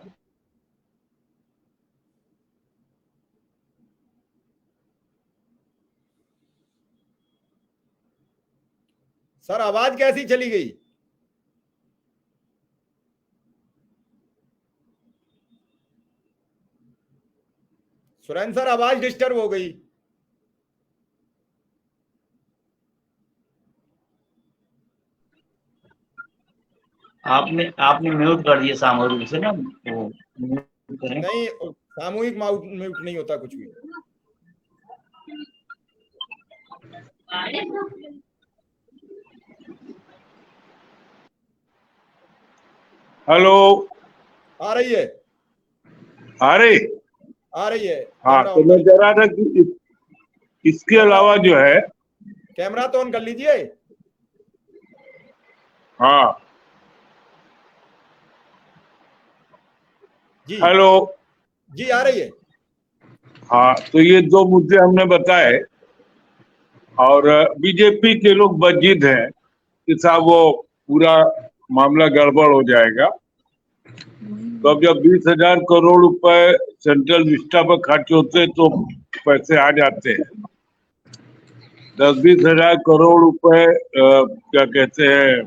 सर आवाज कैसी चली गई? सुरेंद्र सर आवाज डिस्टर्ब हो गई। आपने म्यूट कर दिया सामूहिक रूप से ना, वो म्यूट करें। नहीं, सामूहिक म्यूट नहीं होता कुछ भी। हेलो, आ रही है? आ रही है। हाँ, तो मैं कह रहा था कि इसके अलावा जो है, कैमरा तो ऑन कर लीजिए। हाँ जी हेलो, जी आ रही है। हाँ, तो ये दो मुद्दे हमने बताए, और बीजेपी के लोग बजिद हैं कि साहब वो पूरा मामला गड़बड़ हो जाएगा। तो अब जब 20,000 करोड़ रुपए सेंट्रल विस्टा पर खर्च होते हैं तो पैसे आ जाते हैं। 10-20 हजार करोड़ रुपए क्या कहते हैं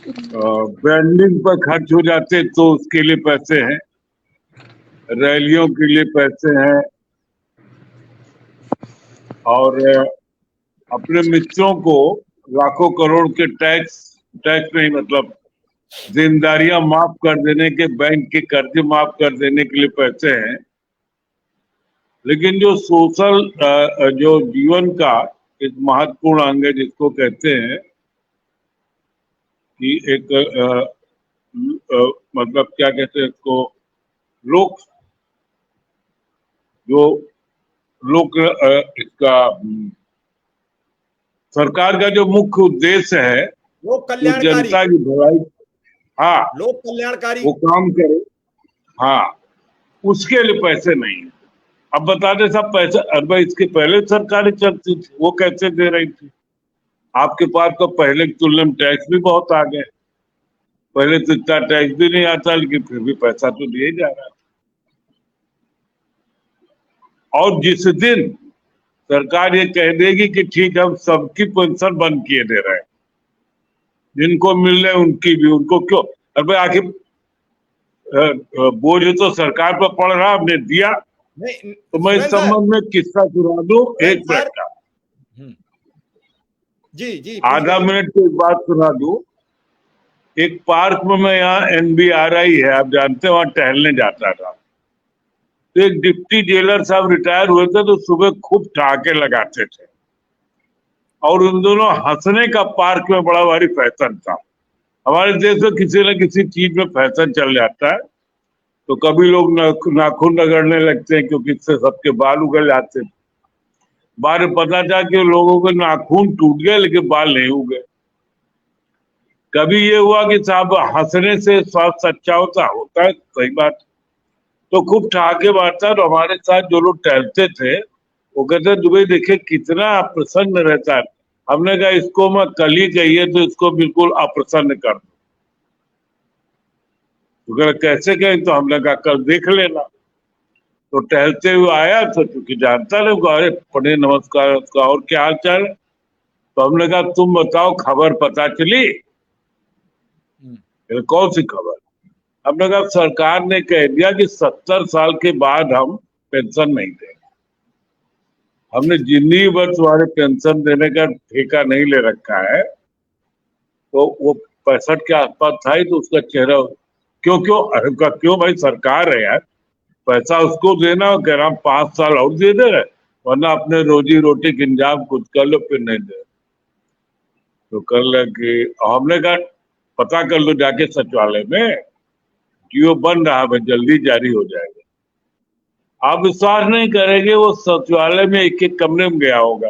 ब्रांडिंग पर खर्च हो जाते तो उसके लिए पैसे हैं, रैलियों के लिए पैसे हैं, और अपने मित्रों को लाखों करोड़ के टैक्स नहीं, मतलब जिम्मेदारियां माफ कर देने के, बैंक के कर्जे माफ कर देने के लिए पैसे हैं। लेकिन जो सोशल जो जीवन का एक महत्वपूर्ण अंग है, जिसको कहते हैं कि एक मतलब क्या कहते हैं इसको, इसका सरकार का जो मुख्य उद्देश्य है लोक वो कल्याणकारी, जनता की भलाई, हाँ, लोक कल्याणकारी वो काम करे, हाँ, उसके लिए पैसे नहीं है। अब बता दे सब पैसे, अरे इसके पहले सरकारें चलती थी, वो कैसे दे रही थी? आपके पास तो पहले की तुलना में टैक्स भी बहुत आ गए, पहले तो इतना टैक्स भी नहीं आता, लेकिन फिर भी पैसा तो दिए जा रहा है। और जिस दिन सरकार ये कह देगी कि ठीक है हम सबकी पेंशन बंद किए दे रहे हैं, जिनको मिल रहे उनकी भी, उनको क्यों? अरे आखिर बोझ तो सरकार पर पड़ रहा, हमने दिया। नहीं, तो मैं इस संबंध में किस्सा सुना दूं, एक मिनट का, जी आधा मिनट की एक बात सुना दूं। एक पार्क में मैं, यहाँ NBRI है, आप जानते हैं, वहां टहलने जाता था। तो एक डिप्टी जेलर साहब रिटायर हुए थे, तो सुबह खूब ठहाके लगाते थे, और उन दोनों हंसने का पार्क में बड़ा भारी फैशन था। हमारे देश में किसी न किसी चीज में फैशन चल जाता है, तो कभी लोग नाखून रगड़ने लगते हैं क्योंकि इससे सबके बाल उगल जाते हैं। बाद में पता चला कि लोगों के नाखून टूट गए लेकिन बाल नहीं उगे। कभी ये हुआ कि साहब हंसने से स्वास्थ्य अच्छा होता है, सही बात। तो खूब ठहाके मारता, और हमारे साथ जो लोग टहलते थे वो कहते दुबई देखिए कितना प्रसन्न रहता है। हमने कहा इसको मैं कल ही कहिए तो इसको बिल्कुल अप्रसन्न कर दो। तो कैसे कहें? तो हमने कहा कल देख लेना। तो टहलते हुए आया, तो चूंकि जानता नहीं, अरे पढ़े नमस्कार, और क्या हाल चाल? तो हमने कहा तुम बताओ, खबर पता चली? कौन सी खबर? हमने कहा सरकार ने कह दिया कि 70 साल के बाद हम पेंशन नहीं देंगे। हमने जिंदगी भर तुम्हारे पेंशन देने का ठेका नहीं ले रखा है। तो वो 65 के आसपास था ही, तो उसका चेहरा क्यों भाई, सरकार है यार, पैसा उसको देना, और कह रहा 5 साल और दे दे रहे, वरना अपने रोजी रोटी के इंतजाम खुद कर लो, फिर नहीं दे। तो कर लगे, हमने कहा पता कर लो जाके सचिवालय में कि वो बन रहा है, जल्दी जारी हो जाएगा। आप विश्वास नहीं करेंगे, वो सचिवालय में एक एक कमरे में गया होगा।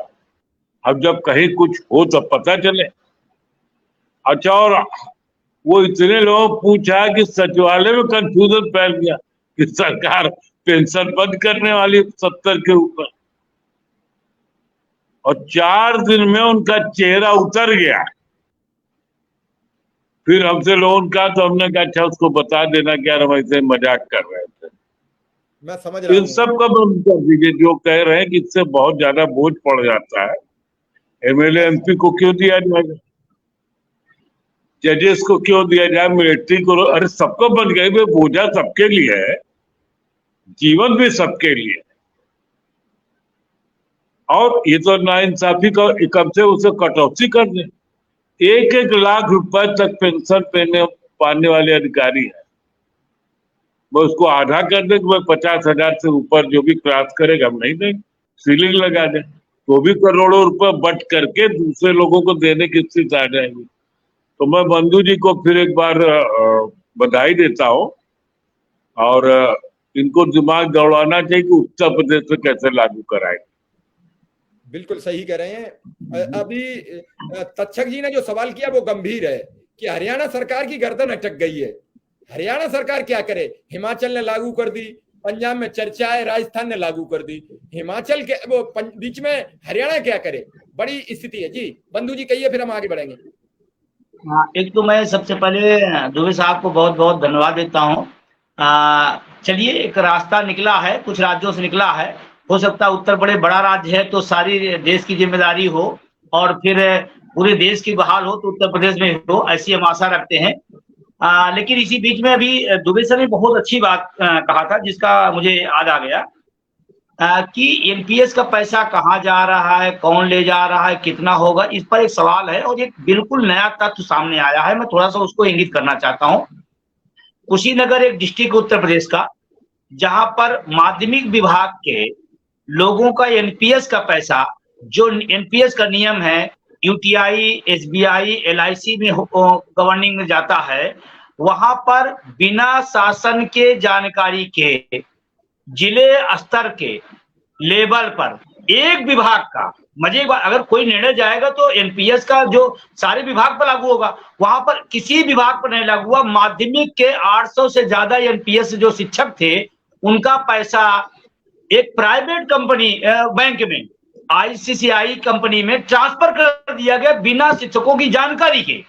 अब जब कहीं कुछ हो तब पता चले। अच्छा, और वो इतने लोगों पूछा कि सचिवालय में कंफ्यूजन फैल गया कि सरकार पेंशन बंद करने वाली 70 के ऊपर, और 4 दिन में उनका चेहरा उतर गया। फिर हमसे लोन का, तो हमने कहा अच्छा उसको बता देना कि यार हम ऐसे मजाक कर रहे थे। मैं समझ रहा इन हूँ। सब का बंद कर दीजिए, जो कह रहे हैं कि इससे बहुत ज्यादा बोझ पड़ जाता है। एमएलए एमपी को क्यों दिया जाएगा, जजेस को क्यों दिया जाए, मिलिट्री को, अरे सबको बन गए। वे बोझा सबके लिए है, जीवन भी सबके लिए है। और ये तो नाइंसाफी का, कम से उसे कटौती कर दे। 1-1 लाख रुपए तक पेंशन पाने वाले अधिकारी हैं, वो उसको आधा कर दे कि भाई 50,000 से ऊपर जो भी क्रॉस करेगा हम नहीं देंगे, सीलिंग लगा दे, तो भी करोड़ों रुपए बट करके दूसरे लोगों को देने की स्थिति आ जाएगी। तो मैं बंधु जी को फिर एक बार बधाई देता हूँ, और इनको दिमाग दौड़ाना चाहिए कि उत्तर प्रदेश में कैसे लागू कराएंगे। बिल्कुल सही कह रहे हैं। अभी तक्षक जी ने जो सवाल किया वो गंभीर है कि हरियाणा सरकार की गर्दन अटक गई है। हरियाणा सरकार क्या करे? हिमाचल ने लागू कर दी, पंजाब में चर्चा है, राजस्थान ने लागू कर दी, हिमाचल के वो बीच में हरियाणा क्या करे? बड़ी स्थिति है जी। बंधु जी कहिए, फिर हम आगे बढ़ेंगे। एक तो मैं सबसे पहले दुबे साहब को बहुत बहुत धन्यवाद देता हूँ। चलिए, एक रास्ता निकला है, कुछ राज्यों से निकला है। हो सकता है उत्तर बड़े बड़ा राज्य है तो सारी देश की जिम्मेदारी हो, और फिर पूरे देश की बहाल हो तो उत्तर प्रदेश में हो, ऐसी हम आशा रखते हैं। लेकिन इसी बीच में अभी दुबे सर ने बहुत अच्छी बात कहा था, जिसका मुझे याद आ गया कि एनपीएस का पैसा कहाँ जा रहा है, कौन ले जा रहा है, कितना होगा, इस पर एक सवाल है। और एक बिल्कुल नया तथ्य सामने आया है, मैं थोड़ा सा उसको इंगित करना चाहता हूँ। कुशीनगर एक डिस्ट्रिक्ट उत्तर प्रदेश का, जहां पर माध्यमिक विभाग के लोगों का एनपीएस का पैसा, जो एनपीएस का नियम है, यूटीआई, एसबीआई, एलआईसी में गवर्निंग में जाता है, वहां पर बिना शासन के जानकारी के जिले स्तर के लेवल पर एक विभाग का, मजे की बात, अगर कोई निर्णय जाएगा तो एनपीएस का जो सारे विभाग पर लागू होगा, वहां पर किसी विभाग पर नहीं लागू हुआ। माध्यमिक के 800 से ज्यादा एनपीएस जो शिक्षक थे, उनका पैसा एक प्राइवेट कंपनी बैंक में, आईसीसीआई कंपनी में ट्रांसफर कर दिया गया बिना शिक्षकों की जानकारी के।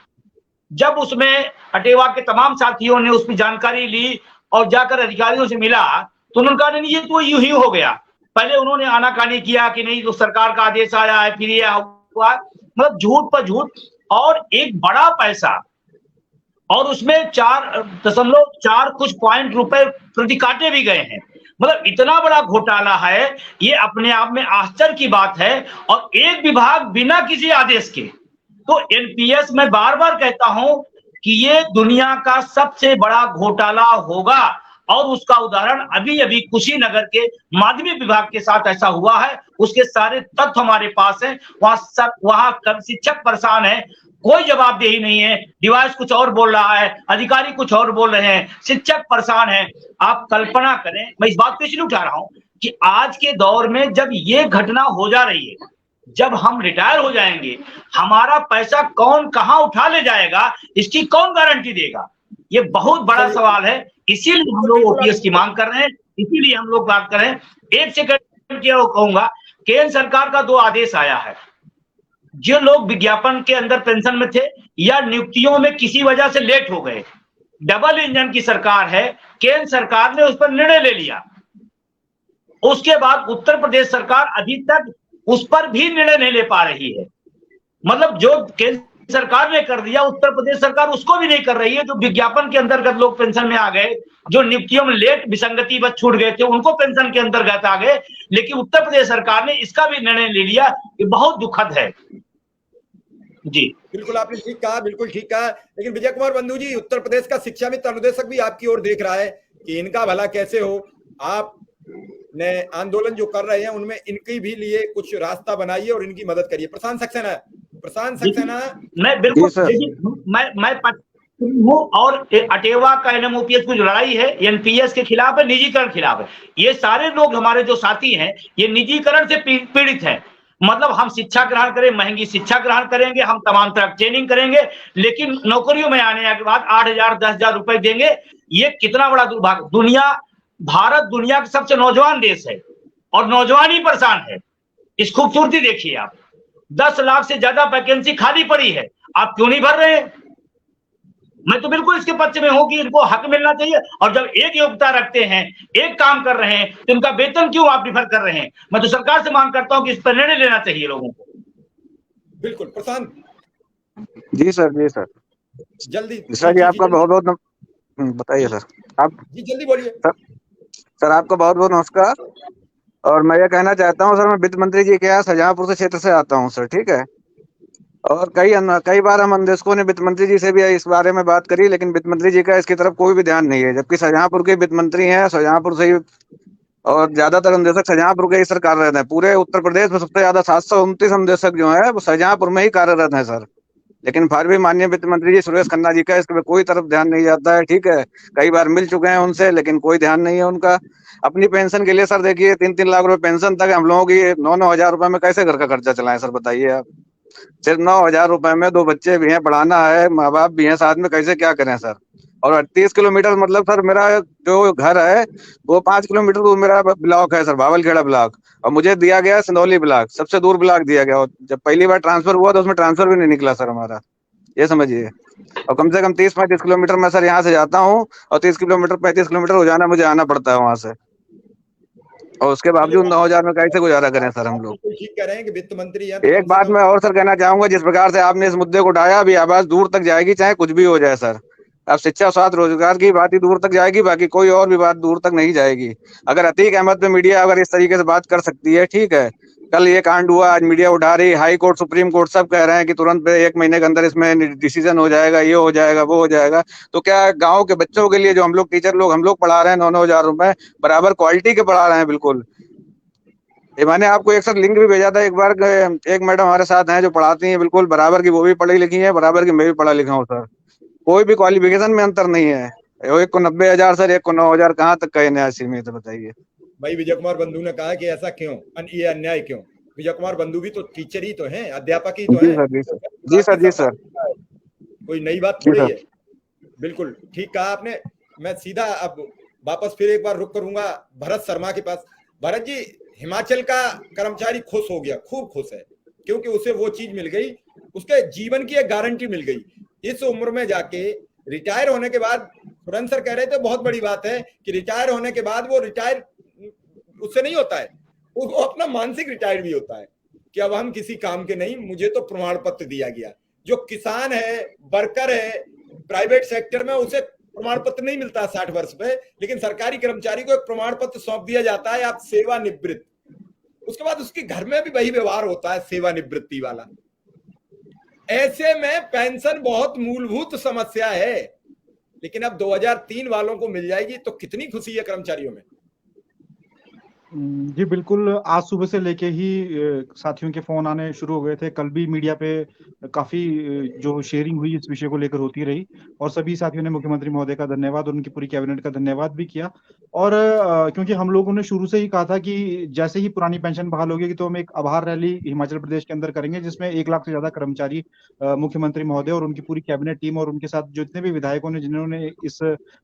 जब उसमें अटेवा के तमाम साथियों ने उसकी जानकारी ली और जाकर अधिकारियों से मिला, तो उन्होंने कहा नहीं, ये तो यूं ही हो गया। पहले उन्होंने आनाकानी किया कि नहीं, तो सरकार का आदेश आया है, फिर ये हुआ, मतलब झूठ पर झूठ। और एक बड़ा पैसा, और उसमें 4.4 कुछ पॉइंट रुपए प्रति काटे भी गए हैं। मतलब इतना बड़ा घोटाला है, ये अपने आप में आश्चर्य की बात है। और एक विभाग बिना किसी आदेश के, तो एनपीएस मैं बार बार कहता हूं कि ये दुनिया का सबसे बड़ा घोटाला होगा। और उसका उदाहरण अभी अभी कुशीनगर के माध्यमिक विभाग के साथ ऐसा हुआ है। उसके सारे तथ्य हमारे पास हैं। वहां शिक्षक परेशान है, कोई जवाबदेही नहीं है, डिवाइस कुछ और बोल रहा है, अधिकारी कुछ और बोल रहे हैं, शिक्षक परेशान है। आप कल्पना करें, मैं इस बात को इसलिए उठा रहा हूं कि आज के दौर में जब ये घटना हो जा रही है, जब हम रिटायर हो जाएंगे, हमारा पैसा कौन कहां उठा ले जाएगा, इसकी कौन गारंटी देगा? ये बहुत बड़ा सवाल है। इसीलिए हम लोग ओपीएस की मांग कर रहे हैं, इसीलिए हम लोग बात कर रहे हैं। एक सेकंड क्या कहूंगा, केंद्र सरकार का 2 आदेश आया है। जो लोग विज्ञापन के अंदर पेंशन में थे या नियुक्तियों में किसी वजह से लेट हो गए, डबल इंजन की सरकार है, केंद्र सरकार ने उस पर निर्णय ले लिया। उसके बाद उत्तर प्रदेश सरकार अभी तक उस पर भी निर्णय नहीं ले पा रही है। मतलब जो केंद्र सरकार ने कर दिया, उत्तर प्रदेश सरकार उसको भी नहीं कर रही है। जो विज्ञापन के अंतर्गत लोग पेंशन में आ गए, जो नियुक्तियों में लेट विसंगति बच छूट गए थे, उनको पेंशन के अंतर्गत आ गए, लेकिन उत्तर प्रदेश सरकार ने इसका भी निर्णय ले लिया। ये बहुत दुखद है जी। बिल्कुल आपने ठीक कहा, बिल्कुल ठीक कहा। लेकिन विजय कुमार बंधु जी, उत्तर प्रदेश का शिक्षा मित्र अनुदेशक भी आपकी ओर देख रहा है कि इनका भला कैसे हो। आप ने आंदोलन जो कर रहे हैं उनमें इनकी भी लिए कुछ रास्ता बनाइए और इनकी मदद करिए। प्रशांत सक्सेना, मैं बिल्कुल, वो और अटेवा का एनएमओपीएस की जो लड़ाई है एनपीएस के खिलाफ है, निजीकरण खिलाफ है। ये सारे लोग हमारे जो साथी हैं ये निजीकरण से पीड़ित हैं। मतलब हम शिक्षा ग्रहण करें, महंगी शिक्षा ग्रहण करेंगे, हम तमाम तरह ट्रेनिंग करेंगे, लेकिन नौकरियों में आने के बाद 8,000 10,000 रुपए देंगे। ये कितना बड़ा दुर्भाग्य। भारत दुनिया का सबसे नौजवान देश है और नौजवान ही परेशान है। इस खूबसूरती देखिए आप, 10 लाख से ज्यादा वैकेंसी खाली पड़ी है, आप क्यों नहीं भर रहे हैं? मैं तो बिल्कुल इसके पक्ष में हूं कि इनको हक मिलना चाहिए। और जब एक योग्यता रखते हैं, एक काम कर रहे हैं, तो इनका वेतन क्यों आप डिफर कर रहे हैं? मैं तो सरकार से मांग करता हूं कि इस पर निर्णय लेना चाहिए लोगों को। बिल्कुल प्रशांत जी सर, जी सर, जल्दी सर जी आपका बहुत बहुत बताइए सर। आप जी जल्दी बोलिए। सर आपका बहुत बहुत नमस्कार। और मैं ये कहना चाहता हूँ सर, मैं वित्त मंत्री जी के यहाँ शाहजहांपुर से क्षेत्र से आता हूँ सर, ठीक है। और कई बार हम अन्वेषकों ने वित्त मंत्री जी से भी इस बारे में बात करी, लेकिन वित्त मंत्री जी का इसकी तरफ कोई भी ध्यान नहीं है, जबकि शाहजहांपुर के वित्त मंत्री हैं, शाहजहांपुर से ही, और ज्यादातर अन्वेषक शाहजहांपुर के ही सर कार्यरत हैं। पूरे उत्तर प्रदेश में सबसे ज्यादा 729 अन्वेषक जो है वो शाहजहांपुर में ही कार्यरत है सर। लेकिन फिर भी माननीय वित्त मंत्री जी सुरेश खन्ना जी का इसके पे कोई तरफ ध्यान नहीं जाता है, ठीक है। कई बार मिल चुके हैं उनसे, लेकिन कोई ध्यान नहीं है उनका। अपनी पेंशन के लिए सर देखिए 3-3 लाख रुपए पेंशन तक हम लोगों की 9-9 हजार रुपए में कैसे घर का खर्चा चलाएं सर, बताइए आप। सिर्फ 9,000 रुपए में 2 बच्चे भी हैं, पढ़ाना है, माँ बाप भी हैं साथ में, कैसे क्या करें सर। और 30 किलोमीटर मतलब सर मेरा जो घर है वो 5 किलोमीटर दूर मेरा ब्लॉक है सर, भावलखेड़ा ब्लॉक, और मुझे दिया गया सिंदौली ब्लॉक, सबसे दूर ब्लॉक दिया गया। और जब पहली बार ट्रांसफर हुआ तो उसमें ट्रांसफर भी नहीं निकला सर हमारा, ये समझिए। और कम से कम 30-35 किलोमीटर मैं सर यहाँ से जाता हूँ, और 30 किलोमीटर 35 किलोमीटर रोजाना मुझे आना पड़ता है वहां से, और उसके बावजूद 9,000 में कैसे गुजारा करें सर हम लोग। ठीक कह रहे हैं कि वित्त मंत्री हैं। एक बात मैं और सर कहना चाहूंगा, जिस प्रकार से आपने इस मुद्दे को उठाया, अभी आवाज दूर तक जाएगी चाहे कुछ भी हो जाए सर। अब शिक्षा, स्वास्थ्य, रोजगार की बात ही दूर तक जाएगी, बाकी कोई और भी बात दूर तक नहीं जाएगी। अगर अतीक अहमद पे मीडिया अगर इस तरीके से बात कर सकती है, ठीक है, कल ये कांड हुआ, आज मीडिया उठा रही, हाई कोर्ट, सुप्रीम कोर्ट सब कह रहे हैं कि तुरंत 1 महीने के अंदर इसमें डिसीजन हो जाएगा, ये हो जाएगा, वो हो जाएगा। तो क्या गाँव के बच्चों के लिए जो हम लोग टीचर लोग हम लोग पढ़ा रहे हैं 9-9 हजार रुपए बराबर क्वालिटी के पढ़ा रहे हैं बिल्कुल। मैंने आपको एक सर लिंक भी भेजा था एक बार, एक मैडम हमारे साथ हैं जो पढ़ाती हैं बिल्कुल बराबर की, वो भी पढ़ी लिखी है, बराबर की मैं भी पढ़ा लिखा हूँ सर। कोई भी क्वालिफिकेशन में अंतर नहीं है। एक को 90,000 सर, एक को 9,000, कहाँ तक का न्याय सीमित है बताइए। भाई विजय कुमार बंधु ने कहा कि ऐसा क्यों, ये अन्याय क्यों? विजय कुमार बंधु भी तो टीचर ही तो हैं, अध्यापक ही तो हैं। जी सर, जी सर, कोई नई बात थोड़ी है। बिल्कुल ठीक कहा आपने। मैं सीधा अब वापस फिर एक बार रुक करूंगा भरत शर्मा के पास। भरत जी, हिमाचल का कर्मचारी खुश हो गया, खूब खुश है, क्योंकि उसे वो चीज मिल गई, उसके जीवन की एक गारंटी मिल गई। इस उम्र में जाके रिटायर होने के बाद, सुरेंद्र सर कह रहे थे बहुत बड़ी बात है कि रिटायर होने के बाद वो रिटायर उससे नहीं होता है, वो अपना मानसिक रिटायर भी होता है कि अब हम किसी काम के नहीं, मुझे तो प्रमाण पत्र दिया गया। जो किसान है, वर्कर है प्राइवेट सेक्टर में, उसे प्रमाण पत्र नहीं मिलता 60 वर्ष पे, लेकिन सरकारी कर्मचारी को एक प्रमाण पत्र सौंप दिया जाता है, आप सेवानिवृत्त। उसके बाद उसके घर में भी वही व्यवहार होता है सेवानिवृत्ति वाला। ऐसे में पेंशन बहुत मूलभूत समस्या है, लेकिन अब 2003 वालों को मिल जाएगी तो कितनी खुशी है कर्मचारियों में। जी बिल्कुल, आज सुबह से लेके ही साथियों के फोन आने शुरू हो गए थे। कल भी मीडिया पे काफी जो शेयरिंग हुई इस विषय को लेकर होती रही, और सभी साथियों ने मुख्यमंत्री महोदय का धन्यवाद और उनकी पूरी कैबिनेट का धन्यवाद भी किया। और क्योंकि हम लोगों ने शुरू से ही कहा था कि जैसे ही पुरानी पेंशन बहाल होगी तो हम एक आभार रैली हिमाचल प्रदेश के अंदर करेंगे, जिसमें 1 लाख से ज्यादा कर्मचारी मुख्यमंत्री महोदय और उनकी पूरी कैबिनेट टीम और उनके साथ जितने भी विधायकों ने जिन्होंने इस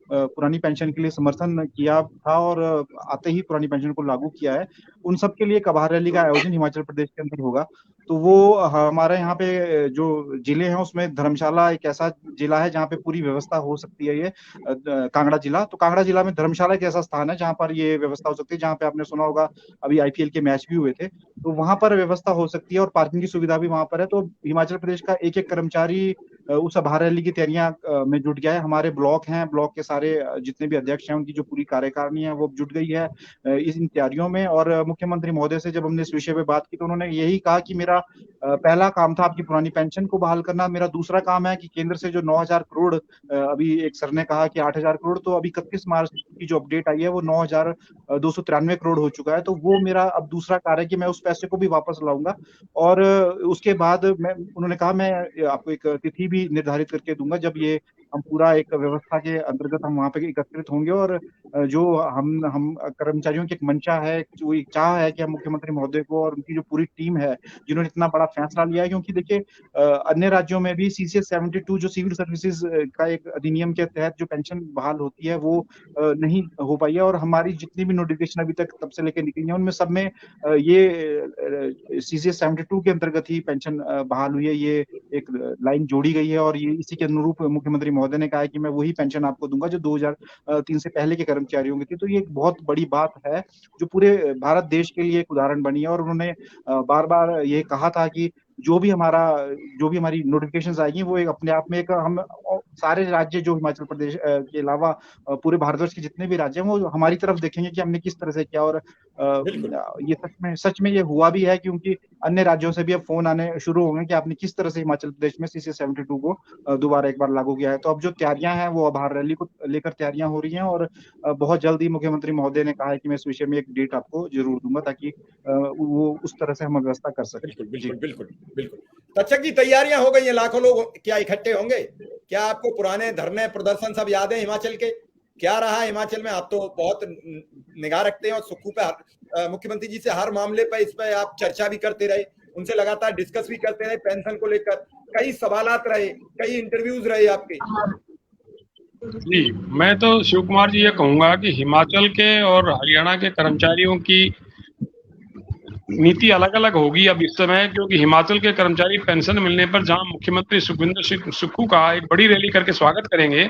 पुरानी पेंशन के लिए समर्थन किया था और आते ही पुरानी पेंशन को लागू किया है, उन सब के लिए एक आभार रैली का आयोजन हिमाचल प्रदेश के अंदर होगा। तो वो हमारे यहाँ पे जो जिले हैं उसमें धर्मशाला एक ऐसा जिला है जहाँ पे पूरी व्यवस्था हो सकती है। ये कांगड़ा जिला, तो कांगड़ा जिला में धर्मशाला एक ऐसा स्थान है जहाँ पर ये व्यवस्था हो सकती है, जहाँ पे आपने सुना होगा अभी IPL के मैच भी हुए थे, तो वहां पर व्यवस्था हो सकती है और पार्किंग की सुविधा भी वहां पर है। तो हिमाचल प्रदेश का एक कर्मचारी उस आभार रैली की तैयारियां में जुट गया है। हमारे ब्लॉक हैं, ब्लॉक के सारे जितने भी अध्यक्ष हैं, उनकी जो पूरी कार्यकारिणी है वो जुट गई है इन तैयारियों में। और मुख्यमंत्री महोदय से जब हमने इस विषय पे बात की तो उन्होंने यही कहा कि मेरा पहला काम था आपकी पुरानी पेंशन को बहाल करना, मेरा दूसरा काम है कि केंद्र से जो 9,000 करोड़ अभी एक सर ने कहा कि 8,000 करोड़, तो अभी 31 मार्च की जो अपडेट आई है वो 9,293 करोड़ हो चुका है। तो वो मेरा अब दूसरा कार्य है कि मैं उस पैसे को भी वापस लाऊंगा। और उसके बाद उन्होंने कहा मैं आपको एक तिथि भी निर्धारित करके दूंगा जब ये हम पूरा एक व्यवस्था के अंतर्गत हम वहाँ पे एकत्रित होंगे और जो हम कर्मचारियों की एक मंशा है, जो एक चाह है कि हम मुख्यमंत्री महोदय को और उनकी जो पूरी टीम है, जिन्होंने इतना बड़ा फैसला लिया है, क्योंकि देखिए अन्य राज्यों में भी सीसीएस 72 जो सिविल सर्विसेज का एक अधिनियम के तहत जो पेंशन बहाल होती है वो नहीं हो पाई है, और हमारी जितनी भी नोटिफिकेशन अभी तक तब से लेकर निकली है उनमें सब में ये सीसीएस 72 के अंतर्गत ही पेंशन बहाल हुई है। ये एक लाइन जोड़ी गई है और ये इसी के अनुरूप मुख्यमंत्री महोदय ने कहा है कि मैं वही पेंशन आपको दूंगा जो 2003 से पहले के कर्मचारियों की थी। तो ये एक बहुत बड़ी बात है जो पूरे भारत देश के लिए एक उदाहरण बनी है, और उन्होंने बार बार ये कहा था कि जो भी हमारी नोटिफिकेशंस आएंगी वो एक अपने आप में एक हम सारे राज्य जो हिमाचल प्रदेश के अलावा पूरे भारतवर्ष के जितने भी राज्य हैं वो हमारी तरफ देखेंगे कि हमने किस तरह से किया। और ये सच में ये हुआ भी है, क्योंकि अन्य राज्यों से भी अब फोन आने शुरू होंगे कि आपने किस तरह से हिमाचल प्रदेश में सीसीएस 72 को दोबारा एक बार लागू किया है। तो अब जो तैयारियां हैं वो बाहर रैली को लेकर तैयारियां हो रही हैं, और बहुत जल्द ही मुख्यमंत्री महोदय ने कहा है कि मैं इस विषय में एक डेट आपको जरूर दूंगा ताकि वो उस तरह से हम व्यवस्था कर सकें। बिल्कुल बिल्कुल बिल्कुल। तक्षक जी, तैयारियां हो गई हैं, लाखों लोग क्या इकट्ठे होंगे? क्या आपको पुराने धरने प्रदर्शन सब याद है हिमाचल के? क्या रहा हिमाचल में? आप तो बहुत निगाह रखते हैं और सुक्खू पे मुख्यमंत्री जी से हर मामले पे इस पे आप चर्चा भी करते रहे, उनसे लगातार डिस्कस भी करते रहे, पेंशन को लेकर कई सवालात रहे, कई इंटरव्यूज रहे आपके। जी, मैं तो शिव कुमार जी ये कहूंगा कि हिमाचल के और हरियाणा के कर्मचारियों की नीति अलग अलग होगी अब इस समय, क्योंकि हिमाचल के कर्मचारी पेंशन मिलने पर जहां मुख्यमंत्री सुखविंदर सिंह सुक्खू का एक बड़ी रैली करके स्वागत करेंगे,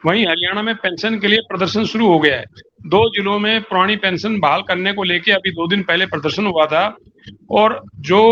वहीं हरियाणा में पेंशन के लिए प्रदर्शन शुरू हो गया है। 2 जिलों में पुरानी पेंशन बहाल करने को लेकर अभी 2 दिन पहले प्रदर्शन हुआ था, और जो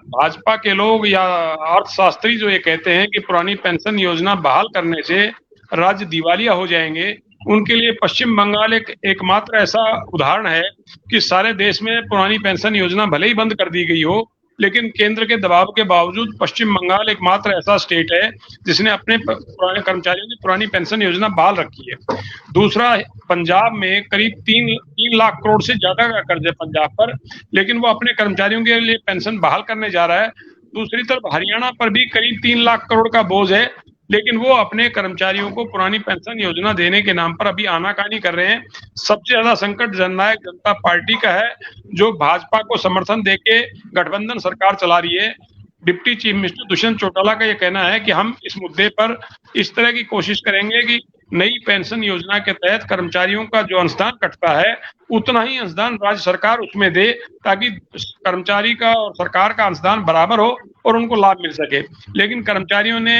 भाजपा के लोग या अर्थशास्त्री जो ये कहते हैं कि पुरानी पेंशन योजना बहाल करने से राज्य दिवालिया हो जाएंगे, उनके लिए पश्चिम बंगाल एकमात्र ऐसा उदाहरण है कि सारे देश में पुरानी पेंशन योजना भले ही बंद कर दी गई हो, लेकिन केंद्र के दबाव के बावजूद पश्चिम बंगाल एकमात्र ऐसा स्टेट है जिसने अपने पुराने कर्मचारियों की पुरानी पेंशन योजना बहाल रखी है। दूसरा, पंजाब में करीब 3 लाख करोड़ से ज्यादा का कर्ज है पंजाब पर, लेकिन वो अपने कर्मचारियों के लिए पेंशन बहाल करने जा रहा है। दूसरी तरफ हरियाणा पर भी करीब 3 लाख करोड़ का बोझ है, लेकिन वो अपने कर्मचारियों को पुरानी पेंशन योजना देने के नाम पर अभी आनाकानी कर रहे हैं। सबसे ज्यादा संकट जननायक जनता पार्टी का है, जो भाजपा को समर्थन देके गठबंधन सरकार चला रही है। Deputy chief minister Dushyant Chautala का ये कहना है कि हम इस मुद्दे पर इस तरह की कोशिश करेंगे कि नई पेंशन योजना के तहत कर्मचारियों का जो अंशदान कटता है उतना ही अंशदान राज्य सरकार उसमें दे, ताकि कर्मचारी का और सरकार का अंशदान बराबर हो और उनको लाभ मिल सके। लेकिन कर्मचारियों ने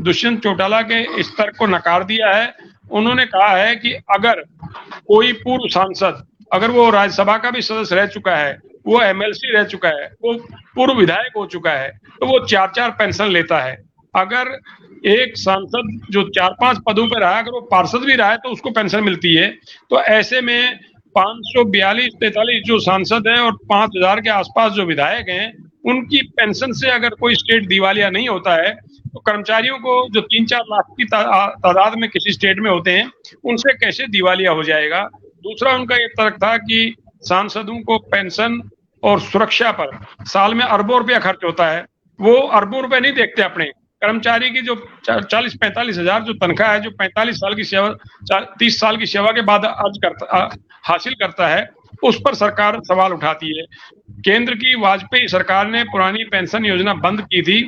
दुष्यंत चौटाला के इस तर्क को नकार दिया है। उन्होंने कहा है कि अगर कोई पूर्व सांसद, अगर वो राज्यसभा का भी सदस्य रह चुका है, वो एमएलसी रह चुका है, वो पूर्व विधायक हो चुका है, तो वो 4-4 पेंशन लेता है। अगर एक सांसद जो 4-5 पदों पर रहा, अगर वो पार्षद भी रहा है तो उसको पेंशन मिलती है। तो ऐसे में 542-43 जो सांसद हैं और 5000 के आसपास जो विधायक हैं, उनकी पेंशन से अगर कोई स्टेट दिवालिया नहीं होता है, तो कर्मचारियों को जो 3-4 लाख की तादाद में किसी स्टेट में होते हैं, उनसे कैसे दिवालिया हो जाएगा। दूसरा उनका ये तर्क था कि सांसदों को पेंशन और सुरक्षा पर साल में अरबों रुपया खर्च होता है, वो अरबों रुपए नहीं देखते अपने कर्मचारी की जो 40-45 हजार जो तनख्वाह है, जो 45 साल की सेवा 30 साल की सेवा के बाद हासिल करता है, उस पर सरकार सवाल उठाती है। केंद्र की वाजपेयी सरकार ने पुरानी पेंशन योजना बंद की थी,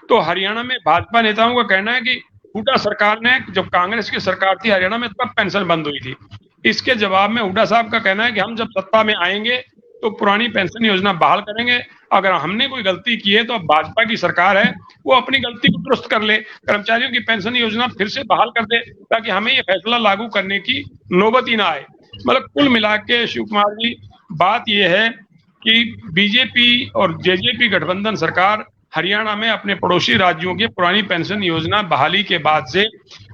तो हरियाणा में भाजपा नेताओं का कहना है कि हुड्डा सरकार ने, जब कांग्रेस की सरकार थी हरियाणा में, तब पेंशन बंद हुई थी। इसके जवाब में हुड्डा साहब का कहना है कि हम जब सत्ता में आएंगे तो पुरानी पेंशन योजना बहाल करेंगे। अगर हमने कोई गलती की है तो अब भाजपा की सरकार है, वो अपनी गलती को दुरुस्त कर ले, कर्मचारियों की पेंशन योजना फिर से बहाल कर दे, ताकि हमें ये फैसला लागू करने की नौबत ही ना आए। मतलब कुल मिला के शिव कुमार जी, बात यह है कि बीजेपी और जेजेपी गठबंधन सरकार हरियाणा में अपने पड़ोसी राज्यों की पुरानी पेंशन योजना बहाली के बाद से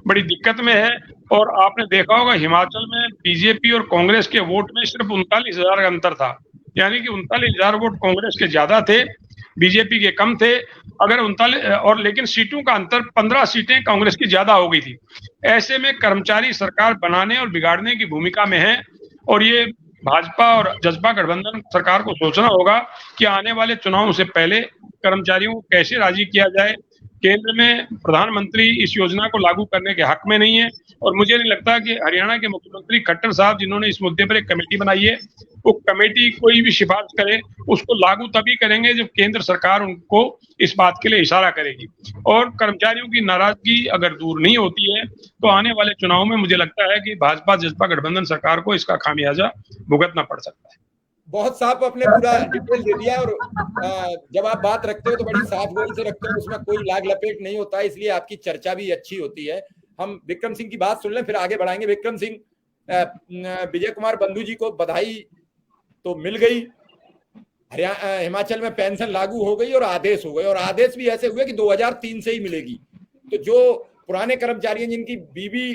बड़ी दिक्कत में है। और आपने देखा होगा हिमाचल में बीजेपी और कांग्रेस के वोट में सिर्फ 39,000 का अंतर था, यानी कि 39,000 वोट कांग्रेस के ज्यादा थे, बीजेपी के कम थे। अगर 39 और लेकिन सीटों का अंतर 15 सीटें कांग्रेस की ज्यादा हो गई थी। ऐसे में कर्मचारी सरकार बनाने और बिगाड़ने की भूमिका में है, और ये भाजपा और जसपा गठबंधन सरकार को सोचना होगा कि आने वाले चुनावों से पहले कर्मचारियों को कैसे राजी किया जाए, केंद्र में प्रधानमंत्री इस योजना को लागू करने के हक में नहीं है। और मुझे नहीं लगता कि हरियाणा के मुख्यमंत्री खट्टर साहब, जिन्होंने इस मुद्दे पर एक कमेटी बनाई है, वो कमेटी कोई भी सिफारिश करे उसको लागू तभी करेंगे जब केंद्र सरकार उनको इस बात के लिए इशारा करेगी। और कर्मचारियों की नाराजगी अगर दूर नहीं होती है तो आने वाले चुनाव में मुझे लगता है कि भाजपा जसपा गठबंधन सरकार को इसका खामियाजा भुगतना पड़ सकता है। बहुत साफ आपने पूरा डिटेल दे दिया, और जब आप बात रखते हो तो बड़ी साफ गोई से रखते हो, उसमें कोई लाग लपेट नहीं होता है, इसलिए आपकी चर्चा भी अच्छी होती है। हम विक्रम सिंह की बात सुन लें फिर आगे बढ़ाएंगे। विक्रम सिंह, विजय कुमार बंधु जी को बधाई तो मिल गई, हिमाचल में पेंशन लागू हो गई और आदेश हो गए, और आदेश भी ऐसे हुए कि 2003 से ही मिलेगी। तो जो पुराने कर्मचारी हैं जिनकी बीवी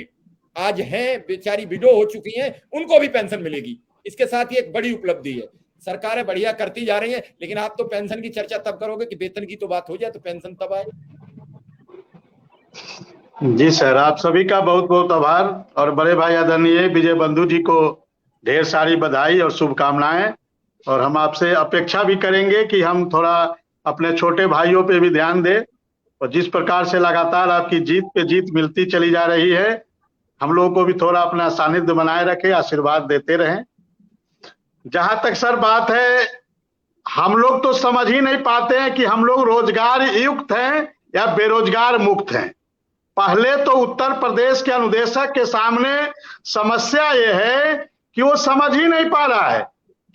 आज हैं बेचारी विडो हो चुकी हैं, उनको भी पेंशन मिलेगी। इसके साथ ही एक बड़ी उपलब्धि है, सरकारें बढ़िया करती जा रही हैं। लेकिन आप तो पेंशन की चर्चा तब करोगे कि वेतन की तो बात हो जाए, तो पेंशन तब आए। जी सर, आप सभी का बहुत बहुत आभार, और बड़े भाई आदरणीय विजय बंधु जी को ढेर सारी बधाई और शुभकामनाएं। और हम आपसे अपेक्षा भी करेंगे कि हम थोड़ा अपने छोटे भाइयों पे भी ध्यान दें, और जिस प्रकार से लगातार आपकी जीत पे जीत मिलती चली जा रही है, हम लोगों को भी थोड़ा अपना सानिध्य बनाए रखें, आशीर्वाद देते रहें। जहां तक सर बात है, हम लोग तो समझ ही नहीं पाते हैं कि हम लोग रोजगार युक्त हैं या बेरोजगार मुक्त हैं। पहले तो उत्तर प्रदेश के अनुदेशक के सामने समस्या ये है कि वो समझ ही नहीं पा रहा है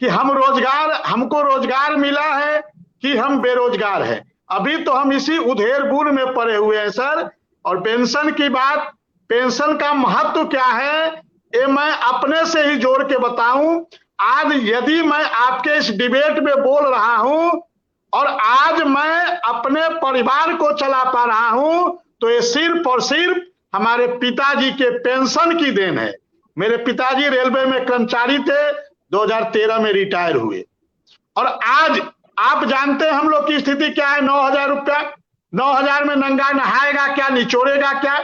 कि हमको रोजगार मिला है कि हम बेरोजगार हैं। अभी तो हम इसी उधेड़-बुन में पड़े हुए हैं सर। और पेंशन की बात, पेंशन का महत्व क्या है ये मैं अपने से ही जोड़ के बताऊं। आज यदि मैं आपके इस डिबेट में बोल रहा हूं और आज मैं अपने परिवार को चला पा रहा हूं, तो ये सिर्फ और सिर्फ हमारे पिताजी के पेंशन की देन है। मेरे पिताजी रेलवे में कर्मचारी थे, 2013 में रिटायर हुए, और आज आप जानते हैं हम लोग की स्थिति क्या है। 9,000 रुपया, 9,000 में नंगा नहाएगा क्या, निचोड़ेगा क्या?